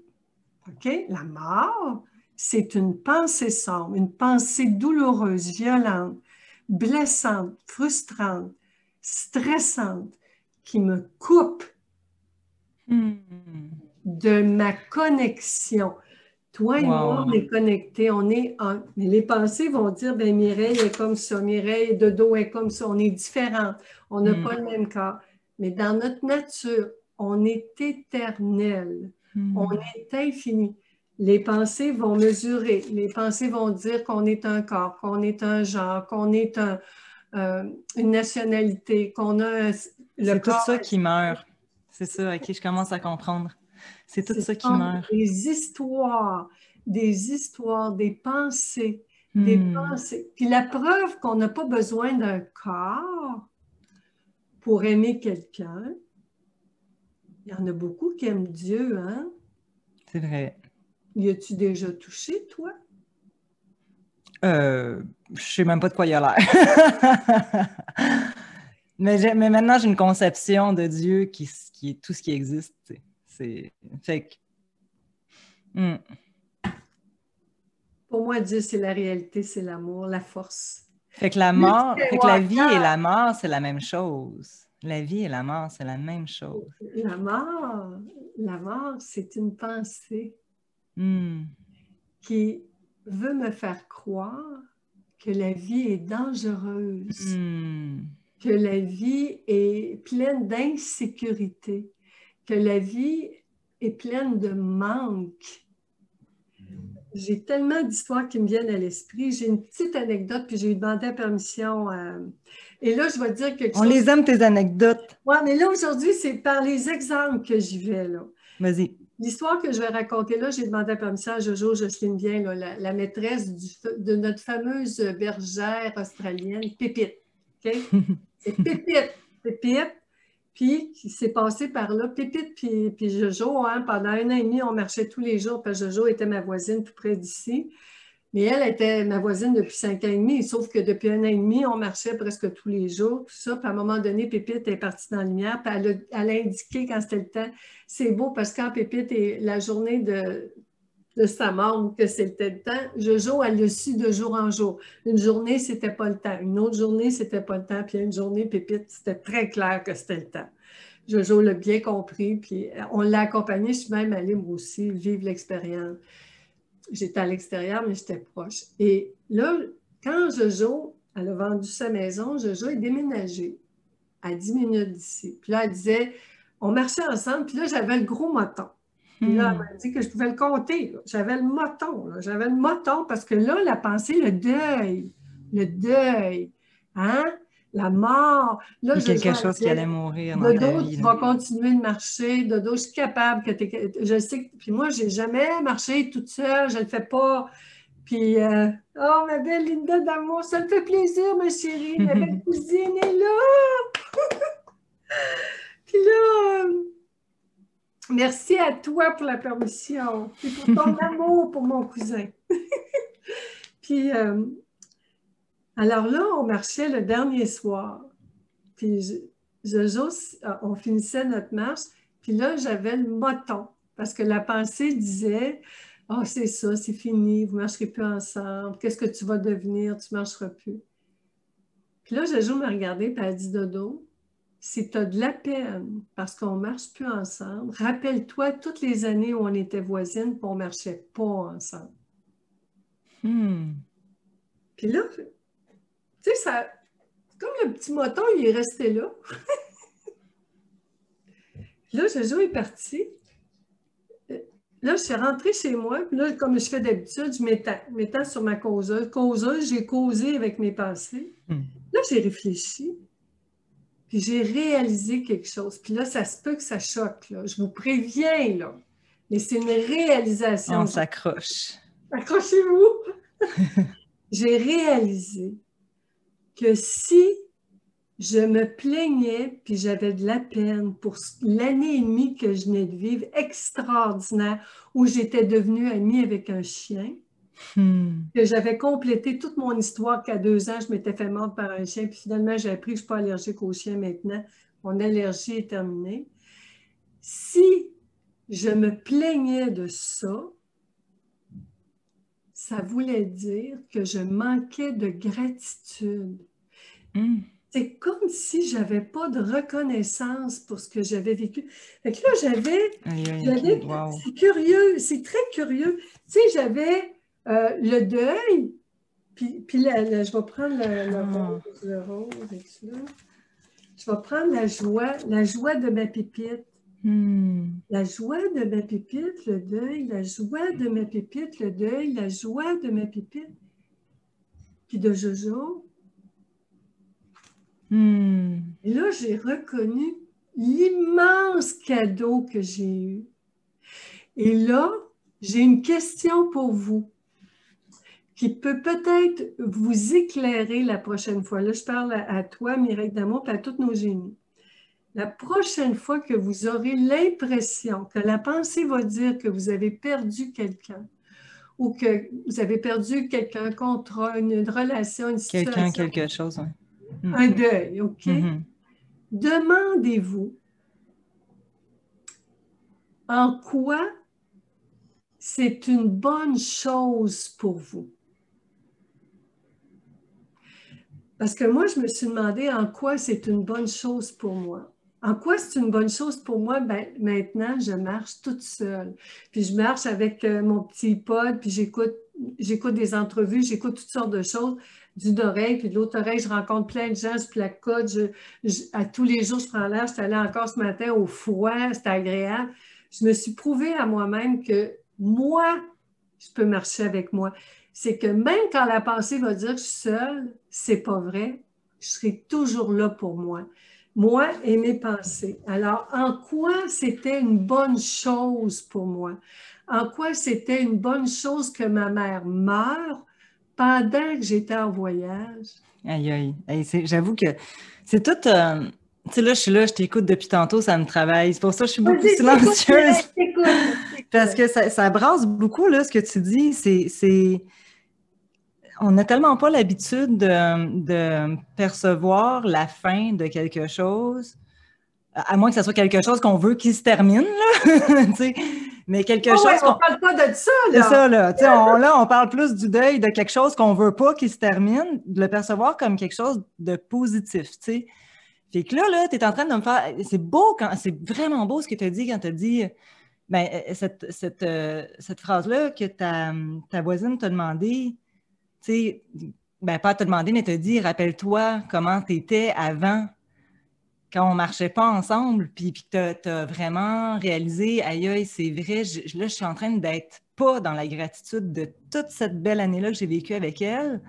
OK? La mort, c'est une pensée sombre, une pensée douloureuse, violente, blessante, frustrante, stressante, qui me coupe Hmm. de ma connexion. Toi et moi, on Wow. est connectés, on est un. Mais les pensées vont dire, ben Mireille est comme ça, Mireille Dodo est comme ça, on est différents, on n'a Hmm. pas le même corps. Mais dans notre nature, on est éternel, on Hmm. est infini. Les pensées vont mesurer, les pensées vont dire qu'on est un corps, qu'on est un genre, qu'on est une nationalité, qu'on a le C'est tout corps. ça qui meurt. C'est ça, ok, je commence à comprendre. C'est tout Ce ça qui sont meurt. des histoires, des pensées, des Hmm. pensées. Puis la preuve qu'on n'a pas besoin d'un corps pour aimer quelqu'un, il y en a beaucoup qui aiment Dieu, hein? C'est vrai. Y as-tu déjà touché, toi? Je sais même pas de quoi il a l'air. Mais maintenant, j'ai une conception de Dieu qui est tout ce qui existe. Tu sais. Fait que, hmm. Pour moi, Dieu, c'est la réalité, c'est l'amour, la force. Fait que la Luke mort, fait que la vie et Skywalker, la mort, c'est la même chose. La vie et la mort, c'est la même chose. la mort, la mort, c'est une pensée Hmm. qui veut me faire croire que la vie est dangereuse, Hmm. que la vie est pleine d'insécurité, que la vie est pleine de manque. J'ai tellement d'histoires qui me viennent à l'esprit. J'ai une petite anecdote, puis j'ai demandé la permission Et là, je vais te dire quelque On chose. les aime, tes anecdotes. Oui, mais là, aujourd'hui, c'est par les exemples que j'y vais, là. Vas-y. L'histoire que je vais raconter là, j'ai demandé la permission à Jojo Jocelyne Bien, là, la maîtresse de notre fameuse bergère australienne, Pépite. OK? C'est Pépite. Pépite. Puis, qui s'est passé par là, Pépite puis Jojo, hein, pendant 1 an et demi, on marchait tous les jours, parce que Jojo était ma voisine tout près d'ici. Mais elle était ma voisine depuis 5 ans et demi, sauf que depuis 1 an et demi, on marchait presque tous les jours, tout ça. Puis à un moment donné, Pépite est partie dans la lumière, puis elle a indiqué quand c'était le temps. C'est beau parce que quand Pépite est la journée de sa mort ou que c'était le temps, Jojo, elle le su de jour en jour. Une journée, c'était pas le temps. Une autre journée, c'était pas le temps. Puis une journée, Pépite, c'était très clair que c'était le temps. Jojo l'a bien compris, puis on l'a accompagné. Je suis même allée, moi aussi, vivre l'expérience. J'étais à l'extérieur, mais j'étais proche. Et là, quand Jojo, elle a vendu sa maison, Jojo est déménagée à 10 minutes d'ici. Puis là, elle disait, on marchait ensemble, puis là, j'avais le gros moton. Puis là, elle m'a dit que je pouvais le compter. J'avais le moton. J'avais le moton parce que là, la pensée, le deuil, hein? La mort. Là, Il y a quelque Jojo, elle chose qui allait disait, mourir dans ta Dodo, vie. tu Là. vas continuer de marcher. Dodo, je suis capable. Je sais. Puis moi, je n'ai jamais marché toute seule. Je ne le fais pas. Puis, oh, ma belle Linda d'amour, ça me fait plaisir, ma chérie. Ma belle cousine est là. Puis là, merci à toi pour la permission et pour ton amour pour mon cousin. Puis, alors là, on marchait le dernier soir. Puis, on finissait notre marche. Puis là, j'avais le moton. Parce que la pensée disait, oh, c'est ça, c'est fini, vous ne marcherez plus ensemble. Qu'est-ce que tu vas devenir? Tu ne marcheras plus. Puis là, Jojo m'a regardé et elle dit, Dodo, si tu as de la peine parce qu'on ne marche plus ensemble, rappelle-toi toutes les années où on était voisines et on ne marchait pas ensemble. Puis là, tu sais, ça, comme le petit moton, il est resté là. Là, Jojo est parti. Là, je suis rentrée chez moi. Puis là, comme je fais d'habitude, je m'étends sur ma causeuse. Causeuse, j'ai causé avec mes pensées. Là, j'ai réfléchi. Puis j'ai réalisé quelque chose. Puis là, ça se peut que ça choque. Là. Je vous préviens, là. Mais c'est une réalisation. On s'accroche. Accrochez-vous. J'ai réalisé que si je me plaignais, puis j'avais de la peine pour l'année et demie que je venais de vivre, extraordinaire, où j'étais devenue amie avec un chien, que j'avais complété toute mon histoire qu'à 2 ans, je m'étais fait mordre par un chien, puis finalement, j'ai appris que je ne suis pas allergique aux chiens maintenant. Mon allergie est terminée. Si je me plaignais de ça, ça voulait dire que je manquais de gratitude. C'est comme si je n'avais pas de reconnaissance pour ce que j'avais vécu. Fait que là, c'est curieux, c'est très curieux. Tu sais, j'avais le deuil, puis là, je vais prendre le rose, je vais prendre la joie de ma pépite. La joie de ma pépite, le deuil, la joie de ma pépite, le deuil, la joie de ma pépite. Puis de Jojo. Et là, j'ai reconnu l'immense cadeau que j'ai eu. Et là, j'ai une question pour vous qui peut peut-être vous éclairer la prochaine fois. Là, je parle à toi, Mireille Damour, et à tous nos génies. La prochaine fois que vous aurez l'impression que la pensée va dire que vous avez perdu quelqu'un ou que vous avez perdu quelqu'un, un contrat, une relation, une situation. Quelqu'un, quelque chose. Oui. Un deuil, OK? Demandez-vous en quoi c'est une bonne chose pour vous. Parce que moi, je me suis demandé en quoi c'est une bonne chose pour moi. En quoi c'est une bonne chose pour moi? Ben, maintenant, je marche toute seule. Puis je marche avec mon petit pod, puis j'écoute des entrevues, j'écoute toutes sortes de choses d'une oreille, puis de l'autre oreille, je rencontre plein de gens, je placote, à tous les jours, je prends l'air. Je suis allée encore ce matin au froid, c'était agréable. Je me suis prouvé à moi-même que moi, je peux marcher avec moi. C'est que même quand la pensée va dire que je suis seule, c'est pas vrai. je serai toujours là pour moi. Moi et mes pensées. Alors, en quoi c'était une bonne chose pour moi? En quoi c'était une bonne chose que ma mère meure pendant que j'étais en voyage? Aïe, aïe. Hey, j'avoue que c'est tout. Tu sais, là, je suis là, je t'écoute depuis tantôt, ça me travaille. C'est pour ça que je suis beaucoup Vas-y, silencieuse. Parce t'écoute. que ça brasse beaucoup, là, ce que tu dis. On n'a tellement pas l'habitude de percevoir la fin de quelque chose, à moins que ce soit quelque chose qu'on veut qui se termine, là. Tu sais. Mais quelque Oh, ouais, chose on qu'on. ne parle pas de ça, C'est là. ça, là. Tu sais, là, on parle plus du deuil de quelque chose qu'on veut pas qui se termine, de le percevoir comme quelque chose de positif, tu sais. Fait que là, tu es en train de me faire. C'est beau c'est vraiment beau ce que tu as dit quand tu as dit ben, cette phrase-là que ta voisine t'a demandé, tu sais, ben, pas te demander, mais t'a dit rappelle-toi comment tu étais avant, quand on marchait pas ensemble, puis que tu as vraiment réalisé aïe, aïe, c'est vrai, là, je suis en train d'être pas dans la gratitude de toute cette belle année-là que j'ai vécue avec elle.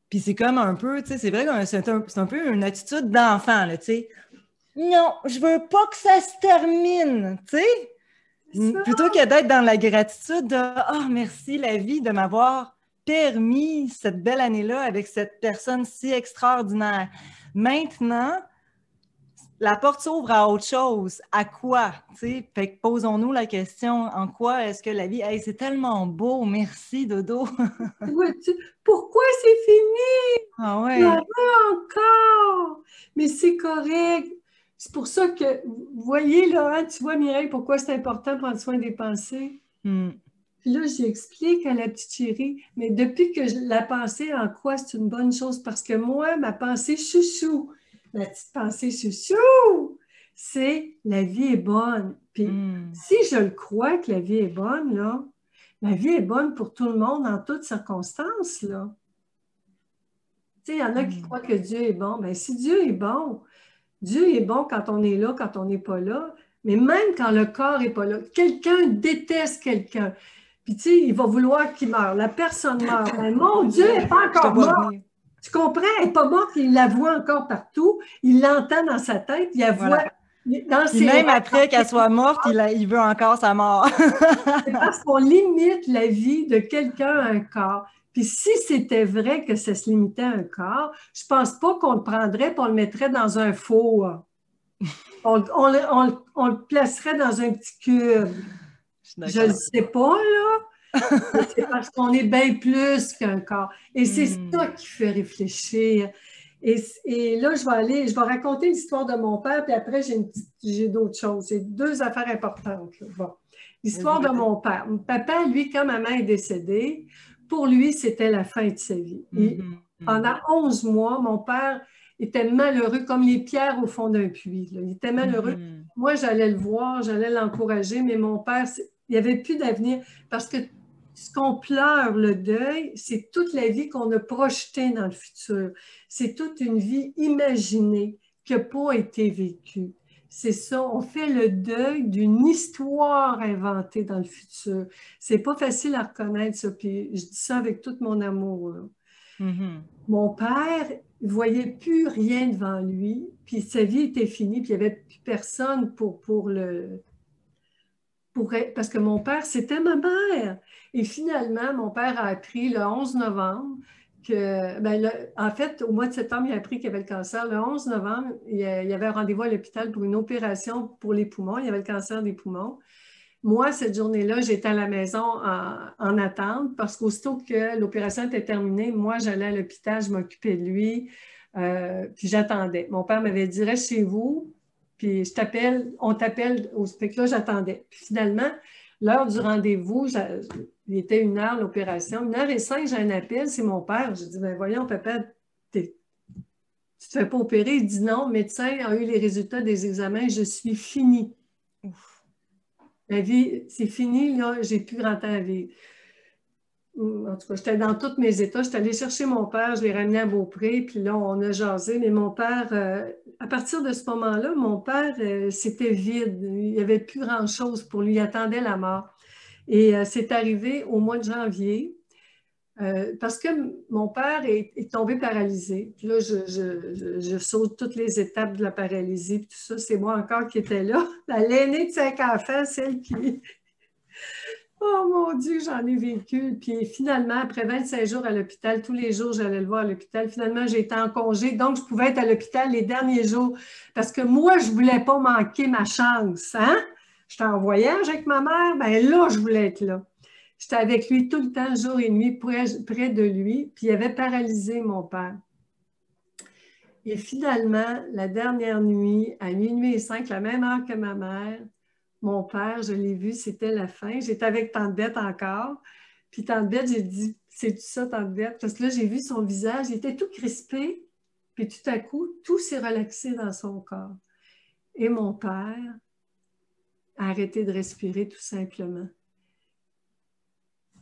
Puis c'est comme un peu, tu sais, c'est vrai que c'est un peu une attitude d'enfant, là, tu sais. Non, je veux pas que ça se termine, tu sais. Plutôt que d'être dans la gratitude de « Ah, merci la vie de m'avoir permis cette belle année-là avec cette personne si extraordinaire. » Maintenant, la porte s'ouvre à autre chose. À quoi? Tu sais, fait que posons-nous la question, en quoi est-ce que la vie... Hey, c'est tellement beau, merci Dodo. Pourquoi c'est fini? Ah J'en ouais. veux encore! Mais c'est correct. C'est pour ça que, vous voyez, là, hein, tu vois, Mireille, pourquoi c'est important de prendre soin des pensées. Puis là, j'explique à la petite chérie, mais depuis que la pensée en quoi c'est une bonne chose, parce que moi, ma pensée chouchou, ma petite pensée chouchou, c'est la vie est bonne. Puis si je le crois que la vie est bonne, là, la vie est bonne pour tout le monde en toutes circonstances, là. Tu sais, il y en a qui croient que Dieu est bon. Bien, si Dieu est bon, Dieu est bon quand on est là, quand on n'est pas là, mais même quand le corps n'est pas là. Quelqu'un déteste quelqu'un. Puis, tu sais, il va vouloir qu'il meure. La personne meurt. Ben, mon Dieu, elle n'est pas encore morte. Tu comprends? Elle n'est pas morte, il la voit encore partout. Il l'entend dans sa tête, il la voit dans ses même rêves. après qu'elle soit morte, il veut encore sa mort. C'est parce qu'on limite la vie de quelqu'un à un corps. Puis si c'était vrai que ça se limitait à un corps, je ne pense pas qu'on le prendrait et on le mettrait dans un four. On le placerait dans un petit cube. Je ne sais pas, là. C'est parce qu'on est bien plus qu'un corps. Et c'est ça qui fait réfléchir. Et là, je vais raconter l'histoire de mon père, puis après, j'ai d'autres choses. J'ai deux affaires importantes, là. Bon. L'histoire de mon père. Mon papa, lui, quand maman est décédée, pour lui, c'était la fin de sa vie. Et pendant 11 mois, mon père était malheureux, comme les pierres au fond d'un puits, là. Il était malheureux. Moi, j'allais le voir, j'allais l'encourager, mais mon père, il n'y avait plus d'avenir parce que ce qu'on pleure, le deuil, c'est toute la vie qu'on a projetée dans le futur. C'est toute une vie imaginée qui n'a pas été vécue. C'est ça, on fait le deuil d'une histoire inventée dans le futur. C'est pas facile à reconnaître ça, puis je dis ça avec tout mon amour, là. Mon père, il ne voyait plus rien devant lui, puis sa vie était finie, puis il n'y avait plus personne parce que mon père, c'était ma mère. Et finalement, mon père a appris le 11 novembre que, en fait, au mois de septembre, il a appris qu'il avait le cancer. Le 11 novembre, il y avait un rendez-vous à l'hôpital pour une opération pour les poumons. Il avait le cancer des poumons. Moi, cette journée-là, j'étais à la maison en attente parce qu'aussitôt que l'opération était terminée, moi, j'allais à l'hôpital, je m'occupais de lui, puis j'attendais. Mon père m'avait dit, reste chez vous, puis on t'appelle. Fait que là, j'attendais. Puis finalement, l'heure du rendez-vous, il était 1 heure l'opération. 1h05, j'ai un appel, c'est mon père. J'ai dit, ben voyons, papa, tu ne te fais pas opérer? Il dit non, le médecin a eu les résultats des examens, je suis fini. La vie, c'est fini, là, j'ai plus grand temps à vivre. En tout cas, j'étais dans tous mes états. J'étais allée chercher mon père, je l'ai ramené à Beaupré, puis là, on a jasé. Mais mon père, à partir de ce moment-là, mon père, c'était vide. Il n'y avait plus grand-chose pour lui. Il attendait la mort. Et c'est arrivé au mois de janvier. Parce que mon père est tombé paralysé. Puis là, je saute toutes les étapes de la paralysie, puis tout ça. C'est moi encore qui étais là. L'aînée de 5 enfants, celle qui... Oh mon Dieu, j'en ai vécu. Puis finalement, après 25 jours à l'hôpital, tous les jours, j'allais le voir à l'hôpital. Finalement, j'ai été en congé, donc je pouvais être à l'hôpital les derniers jours. Parce que moi, je ne voulais pas manquer ma chance. Hein? J'étais en voyage avec ma mère, bien là, je voulais être là. J'étais avec lui tout le temps, jour et nuit, près de lui, puis il avait paralysé mon père. Et finalement, la dernière nuit, à minuit et 5, la même heure que ma mère, mon père, je l'ai vu, c'était la fin. J'étais avec Tante Bette encore. Puis Tante Bette, j'ai dit, c'est-tu ça, Tante Bette? Parce que là, j'ai vu son visage, il était tout crispé. Puis tout à coup, tout s'est relaxé dans son corps. Et mon père a arrêté de respirer tout simplement.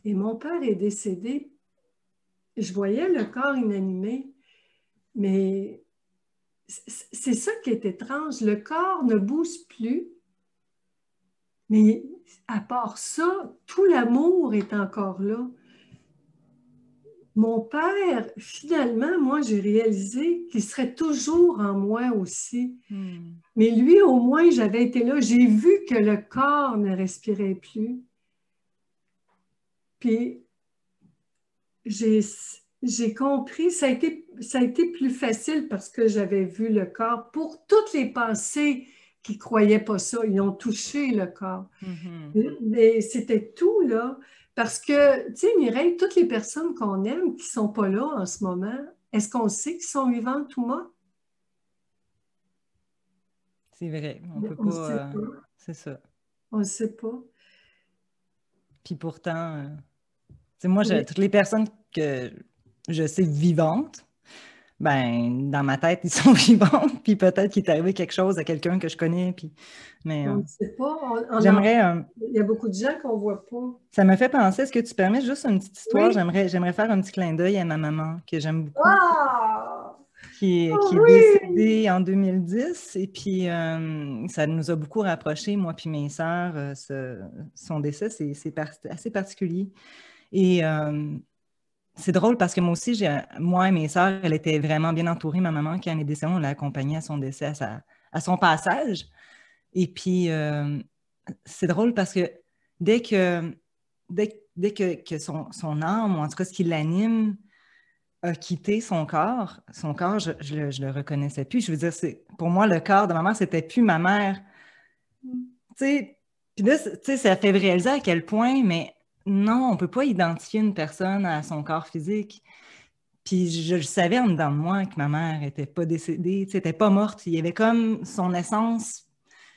Et mon père est décédé. Je voyais le corps inanimé, mais c'est ça qui est étrange. Le corps ne bouge plus, mais à part ça, tout l'amour est encore là. Mon père, finalement, moi, j'ai réalisé qu'il serait toujours en moi aussi. Mais lui, au moins, j'avais été là. J'ai vu que le corps ne respirait plus. Puis, j'ai compris, ça a été plus facile parce que j'avais vu le corps. Pour toutes les pensées qui ne croyaient pas ça, ils ont touché le corps. Mais c'était tout, là. Parce que, tu sais, Mireille, toutes les personnes qu'on aime qui ne sont pas là en ce moment, est-ce qu'on sait qu'ils sont vivantes ou mortes? C'est vrai, on peut On ne sait pas... pas. c'est ça. On ne sait pas. Puis pourtant, moi, Oui. toutes les personnes que je sais vivantes, ben, dans ma tête, ils sont vivantes, puis peut-être qu'il est arrivé quelque chose à quelqu'un que je connais, puis... Mais On ne sait pas. j'aimerais... Il y a beaucoup de gens qu'on ne voit pas. ça me fait penser, est-ce que tu permets juste une petite histoire? Oui. J'aimerais faire un petit clin d'œil à ma maman, que j'aime beaucoup, Ah! qui Oh est oui! décédée en 2010, et puis ça nous a beaucoup rapprochés, moi puis mes sœurs. Son décès, c'est assez particulier. Et c'est drôle parce que moi aussi, moi et mes sœurs, elle était vraiment bien entourée, ma maman, quand elle est décédée, on l'a accompagnée à son décès, à son passage. Et puis, c'est drôle parce que dès que son âme, ou en tout cas ce qui l'anime, a quitté son corps, je le reconnaissais plus. Je veux dire, pour moi, le corps de ma mère, c'était plus ma mère. Tu sais, puis là, tu sais, ça fait réaliser à quel point, mais non, on peut pas identifier une personne à son corps physique. Puis je le savais en dedans de moi que ma mère était pas décédée, tu sais, était pas morte. Il y avait comme son essence,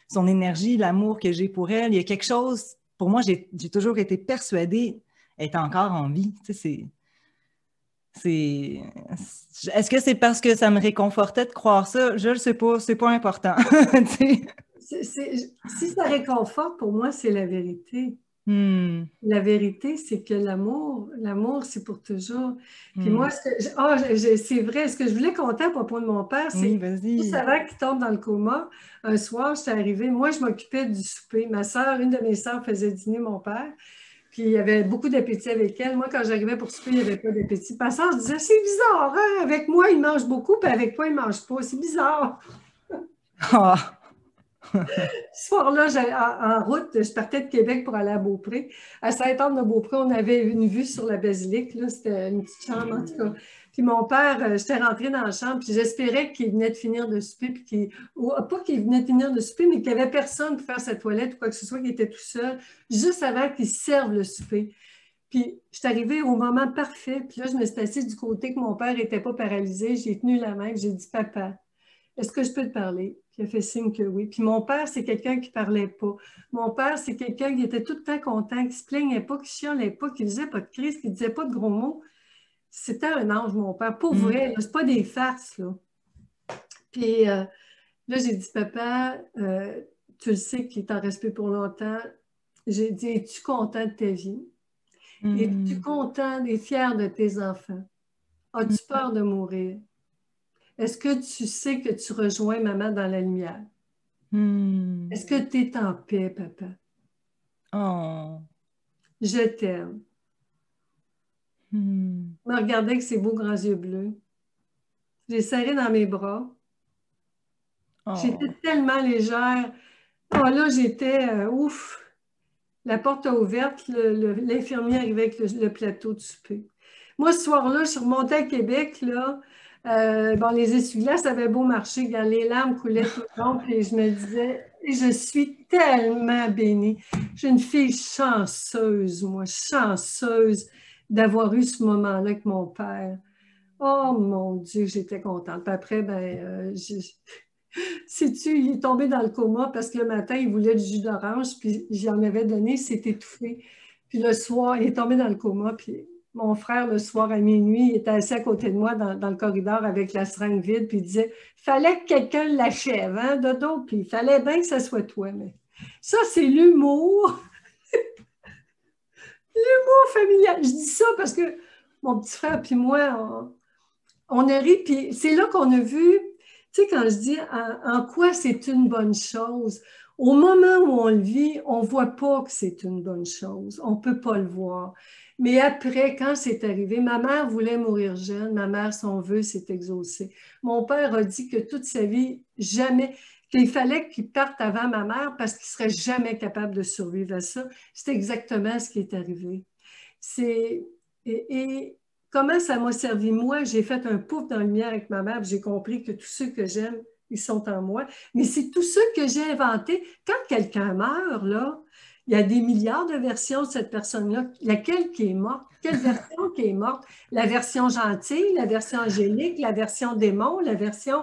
son énergie, l'amour que j'ai pour elle. Il y a quelque chose, pour moi, j'ai toujours été persuadée qu'elle est encore en vie. Tu sais, est-ce que c'est parce que ça me réconfortait de croire ça? Je ne le sais pas, c'est pas important. Si ça réconforte, pour moi, c'est la vérité. Hmm. La vérité, c'est que l'amour, c'est pour toujours. Puis Hmm. moi, c'est vrai, ce que je voulais compter à propos de mon père, Oui, c'est juste vas-y. avant qu'il tombe dans le coma, un soir, j'étais arrivée, moi, je m'occupais du souper. Ma soeur, une de mes soeurs faisait dîner mon père, puis il y avait beaucoup d'appétit avec elle. Moi, quand j'arrivais pour souper, il n'y avait pas d'appétit. Ma soeur disait, c'est bizarre, hein? Avec moi, il mange beaucoup, puis avec toi, il ne mange pas. C'est bizarre. Ah. Ce soir-là, en route, je partais de Québec pour aller à Beaupré. À Saint-Anne-de-Beaupré, on avait une vue sur la basilique. Là, c'était une petite chambre, en tout cas. Puis mon père, j'étais rentrée dans la chambre, puis j'espérais qu'il venait de finir de souper, puis pas qu'il venait de finir de souper, mais qu'il n'y avait personne pour faire sa toilette ou quoi que ce soit, qu'il était tout seul, juste avant qu'il serve le souper. Puis je suis arrivée au moment parfait, puis là, je me suis assise du côté que mon père n'était pas paralysé. J'ai tenu la main, j'ai dit, Papa, est-ce que je peux te parler? Puis il a fait signe que oui. Puis mon père, c'est quelqu'un qui ne parlait pas. Mon père, c'est quelqu'un qui était tout le temps content, qui ne se plaignait pas, qui ne chialait pas, qui ne faisait pas de crise, qui ne disait pas de gros mots. C'était un ange, mon père. Pour vrai, ce n'est pas des farces, là. Puis là, j'ai dit, Papa, tu le sais qu'il t'en reste plus pour longtemps. J'ai dit, es-tu content de ta vie? Es-tu Hmm. content et fier de tes enfants? As-tu peur de mourir? Est-ce que tu sais que tu rejoins maman dans la lumière? Hmm. Est-ce que tu es en paix, papa? Oh. Je t'aime. Hmm. Il me regardait avec ses beaux grands yeux bleus. Je l'ai serré dans mes bras. J'étais Oh. tellement légère. Oh là, j'étais ouf. La porte a ouverte, l'infirmier arrivait avec le plateau de souper. Moi, ce soir-là, je suis remontée à Québec, là. Bon, les essuie-glaces avaient beau marcher, quand les larmes coulaient tout le long, puis je me disais, je suis tellement bénie. J'ai une fille chanceuse, moi, chanceuse d'avoir eu ce moment-là avec mon père. Oh mon Dieu, j'étais contente. Puis après, sais-tu, il est tombé dans le coma parce que le matin, il voulait du jus d'orange, puis j'en avais donné, il s'est étouffé. Puis le soir, il est tombé dans le coma, puis mon frère, le soir à minuit, il était assis à côté de moi dans le corridor avec la seringue vide, puis il disait, fallait que quelqu'un l'achève, hein, Dodo, puis il fallait bien que ce soit toi. Mais ça, c'est l'humour, l'humour familial. Je dis ça parce que mon petit frère puis moi, on a ri, puis c'est là qu'on a vu, tu sais, quand je dis en quoi c'est une bonne chose, au moment où on le vit, on ne voit pas que c'est une bonne chose. On ne peut pas le voir. Mais après, quand c'est arrivé, ma mère voulait mourir jeune. Ma mère, son vœu s'est exaucé. Mon père a dit que toute sa vie, jamais, qu'il fallait qu'il parte avant ma mère parce qu'il ne serait jamais capable de survivre à ça. C'est exactement ce qui est arrivé. C'est, et comment ça m'a servi moi? J'ai fait un pouf dans le lumière avec ma mère, j'ai compris que tous ceux que j'aime, ils sont en moi. Mais c'est tous ceux que j'ai inventés. Quand quelqu'un meurt, là, il y a des milliards de versions de cette personne-là. Laquelle qui est morte? Quelle version qui est morte? La version gentille, la version angélique, la version démon, la version...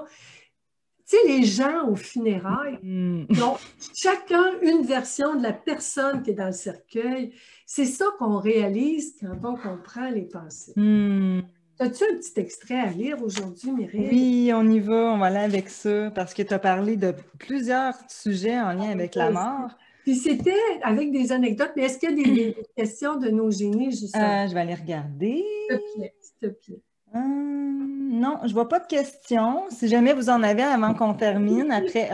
Tu sais, les gens aux funérailles, Hmm. ils ont chacun une version de la personne qui est dans le cercueil. C'est ça qu'on réalise quand on comprend les pensées. Hmm. As-tu un petit extrait à lire aujourd'hui, Mireille? Oui, on va aller avec ça parce que tu as parlé de plusieurs sujets en lien avec la mort. Puis c'était avec des anecdotes, mais est-ce qu'il y a des questions de nos génies, justement? Je vais aller regarder. S'il te plaît, s'il te plaît. Non, je vois pas de questions. Si jamais vous en avez avant qu'on termine, après,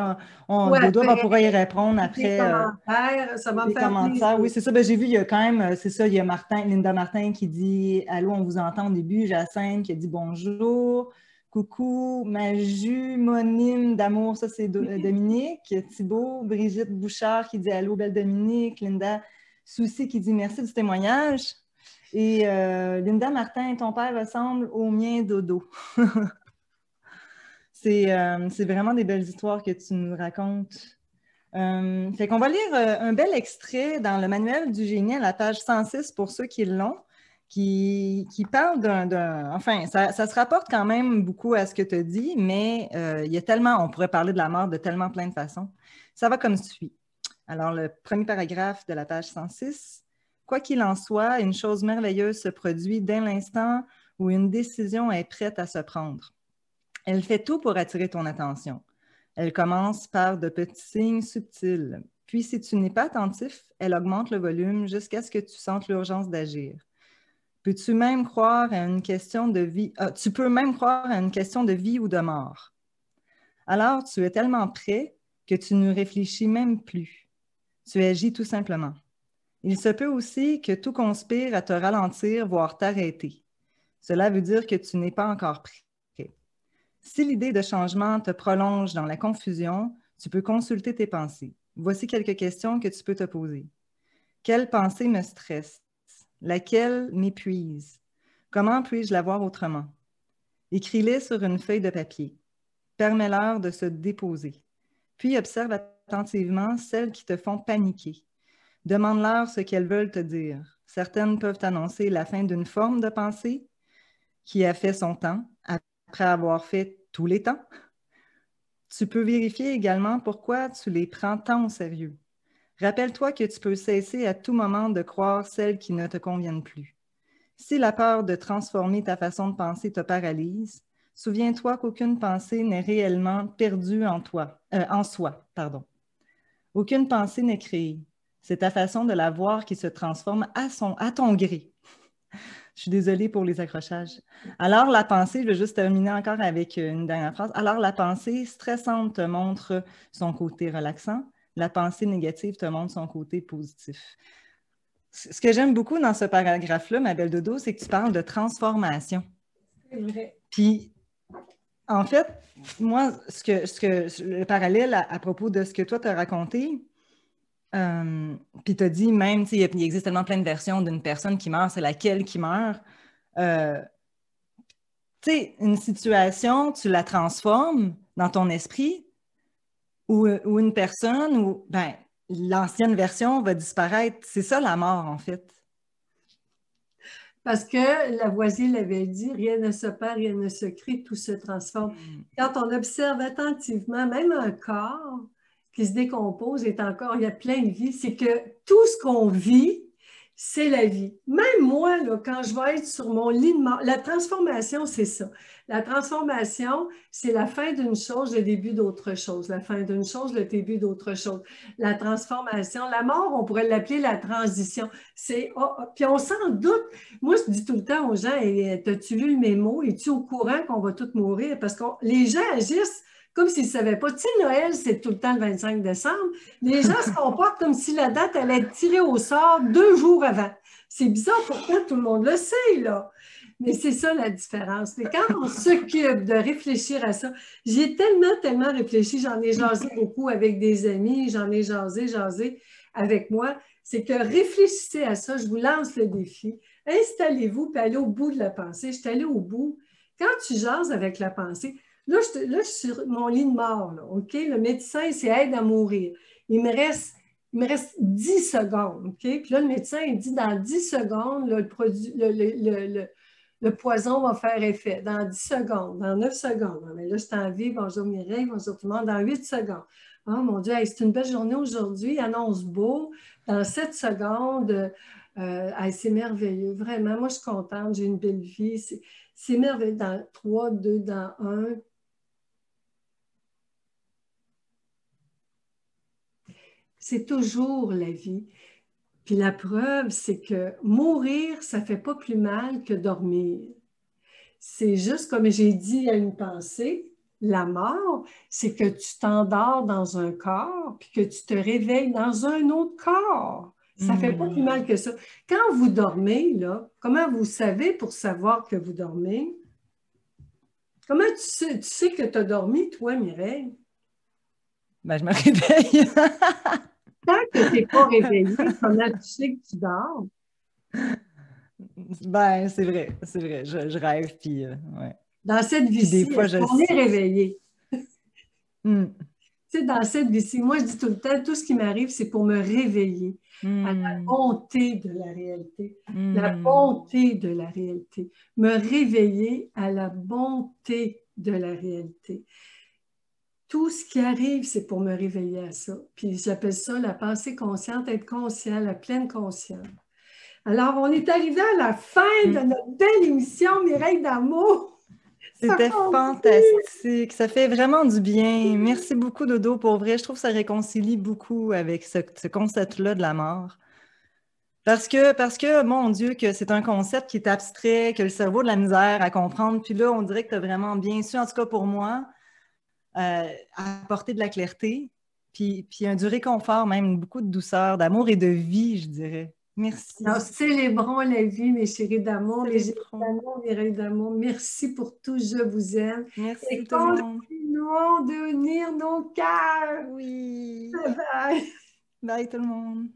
Ouais, Dodo ben, pourra y répondre des après commentaires, ça va me des faire commentaires. Oui, plaisir. c'est ça. Ben, j'ai vu, il y a quand même, c'est ça, il y a Linda Martin qui dit Allô, on vous entend au début. Jacinthe qui a dit bonjour. Coucou, ma jumonime d'amour, ça c'est Dominique. Thibaut, Brigitte Bouchard qui dit Allô, belle Dominique. Linda Soucy qui dit merci du témoignage. Et Linda Martin, ton père ressemble au mien, Dodo. C'est vraiment des belles histoires que tu nous racontes. Fait qu'on va lire un bel extrait dans le manuel du génie à la page 106 pour ceux qui l'ont, qui parle enfin, ça se rapporte quand même beaucoup à ce que tu as dit, mais il y a tellement, on pourrait parler de la mort de tellement plein de façons. Ça va comme suit. Alors, le premier paragraphe de la page 106. Quoi qu'il en soit, une chose merveilleuse se produit dès l'instant où une décision est prête à se prendre. Elle fait tout pour attirer ton attention. Elle commence par de petits signes subtils. Puis, si tu n'es pas attentif, elle augmente le volume jusqu'à ce que tu sentes l'urgence d'agir. Peux-tu même croire à une question de vie? Tu peux même croire à une question de vie ou de mort. Alors, tu es tellement prêt que tu ne réfléchis même plus. Tu agis tout simplement. Il se peut aussi que tout conspire à te ralentir, voire t'arrêter. Cela veut dire que tu n'es pas encore prêt. Si l'idée de changement te prolonge dans la confusion, tu peux consulter tes pensées. Voici quelques questions que tu peux te poser. Quelle pensée me stresse? Laquelle m'épuise? Comment puis-je la voir autrement? Écris-les sur une feuille de papier. Permets-leur de se déposer. Puis observe attentivement celles qui te font paniquer. Demande-leur ce qu'elles veulent te dire. Certaines peuvent annoncer la fin d'une forme de pensée qui a fait son temps après avoir fait tous les temps. Tu peux vérifier également pourquoi tu les prends tant au sérieux. Rappelle-toi que tu peux cesser à tout moment de croire celles qui ne te conviennent plus. Si la peur de transformer ta façon de penser te paralyse, souviens-toi qu'aucune pensée n'est réellement perdue en soi. Aucune pensée n'est créée. C'est ta façon de la voir qui se transforme à ton gré. Je suis désolée pour les accrochages. Alors, la pensée, je vais juste terminer encore avec une dernière phrase. Alors, la pensée stressante te montre son côté relaxant. La pensée négative te montre son côté positif. Ce que j'aime beaucoup dans ce paragraphe-là, ma belle Dodo, c'est que tu parles de transformation. C'est vrai. Puis, en fait, moi, le parallèle à propos de ce que toi t'as raconté, puis t'as dit même, tu sais, il existe tellement plein de versions d'une personne qui meurt, c'est laquelle qui meurt. Tu sais, une situation, tu la transformes dans ton esprit, ou une personne, ou ben, l'ancienne version va disparaître. C'est ça la mort, en fait. Parce que Lavoisier l'avait dit, rien ne se perd, rien ne se crée, tout se transforme. Quand on observe attentivement, même un corps qui se décompose est encore, il y a plein de vie, c'est que tout ce qu'on vit, c'est la vie. Même moi, là, quand je vais être sur mon lit de mort, la transformation, c'est ça. La transformation, c'est la fin d'une chose, le début d'autre chose. La fin d'une chose, le début d'autre chose. La transformation, la mort, on pourrait l'appeler la transition. C'est, puis on s'en doute. Moi, je dis tout le temps aux gens, t'as-tu lu le mémo? Es-tu au courant qu'on va tous mourir? Parce que les gens agissent comme s'ils ne savaient pas. Tu sais, Noël, c'est tout le temps le 25 décembre. Les gens se comportent comme si la date allait être tirée au sort 2 jours avant. C'est bizarre, pourquoi tout le monde le sait, là. Mais c'est ça la différence. Mais quand on s'occupe de réfléchir à ça, j'ai tellement réfléchi, j'en ai jasé beaucoup avec des amis, j'en ai jasé avec moi, c'est que réfléchissez à ça, je vous lance le défi. Installez-vous puis allez au bout de la pensée. Je suis allée au bout. Quand tu jases avec la pensée, là, je suis sur mon lit de mort, là, OK? Le médecin, c'est aide à mourir. Il me reste 10 secondes, OK? Puis là, le médecin, il dit dans 10 secondes, là, le poison va faire effet. Dans 10 secondes, dans 9 secondes. Mais là, je suis en vie. Bonjour Mireille, bonjour tout le monde. Dans 8 secondes. Oh mon Dieu, hey, c'est une belle journée aujourd'hui. Annonce beau. Dans 7 secondes, c'est merveilleux. Vraiment, moi, je suis contente. J'ai une belle vie. C'est merveilleux. Dans 3, 2, dans 1. C'est toujours la vie. Puis la preuve, c'est que mourir, ça ne fait pas plus mal que dormir. C'est juste, comme j'ai dit à une pensée, la mort, c'est que tu t'endors dans un corps, puis que tu te réveilles dans un autre corps. Ça ne fait pas plus mal que ça. Quand vous dormez, là, comment vous savez pour savoir que vous dormez? Comment tu sais que tu as dormi, toi, Mireille? Ben, je me réveille. Tant que tu n'es pas réveillé, comment tu sais que tu dors? Ben, c'est vrai, c'est vrai. Je rêve, puis ouais. Dans cette Puis des vie-ci, fois, est-ce je qu'on est réveillé? Hmm. Tu sais, dans cette vie-ci, moi, je dis tout le temps, tout ce qui m'arrive, c'est pour me réveiller à la bonté de la réalité. La bonté de la réalité. Me réveiller à la bonté de la réalité. Tout ce qui arrive, c'est pour me réveiller à ça. Puis j'appelle ça la pensée consciente, être conscient, la pleine conscience. Alors, on est arrivé à la fin de notre belle émission Mireille d'amour. C'était fantastique. Ça fait vraiment du bien. Merci beaucoup, Dodo, pour vrai. Je trouve que ça réconcilie beaucoup avec ce concept-là de la mort. Parce que, mon Dieu, que c'est un concept qui est abstrait, que le cerveau a de la misère à comprendre. Puis là, on dirait que tu as vraiment bien su, en tout cas pour moi, apporter de la clarté, puis du réconfort, même beaucoup de douceur, d'amour et de vie, je dirais. Merci. Alors, célébrons la vie, mes chéris d'amour, mes chéris Célébrons. d'amour, Mireille d'amour. Merci pour tout, je vous aime. Merci Et tout le monde. continuons de unir nos cœurs. Oui. Bye bye. Bye tout le monde.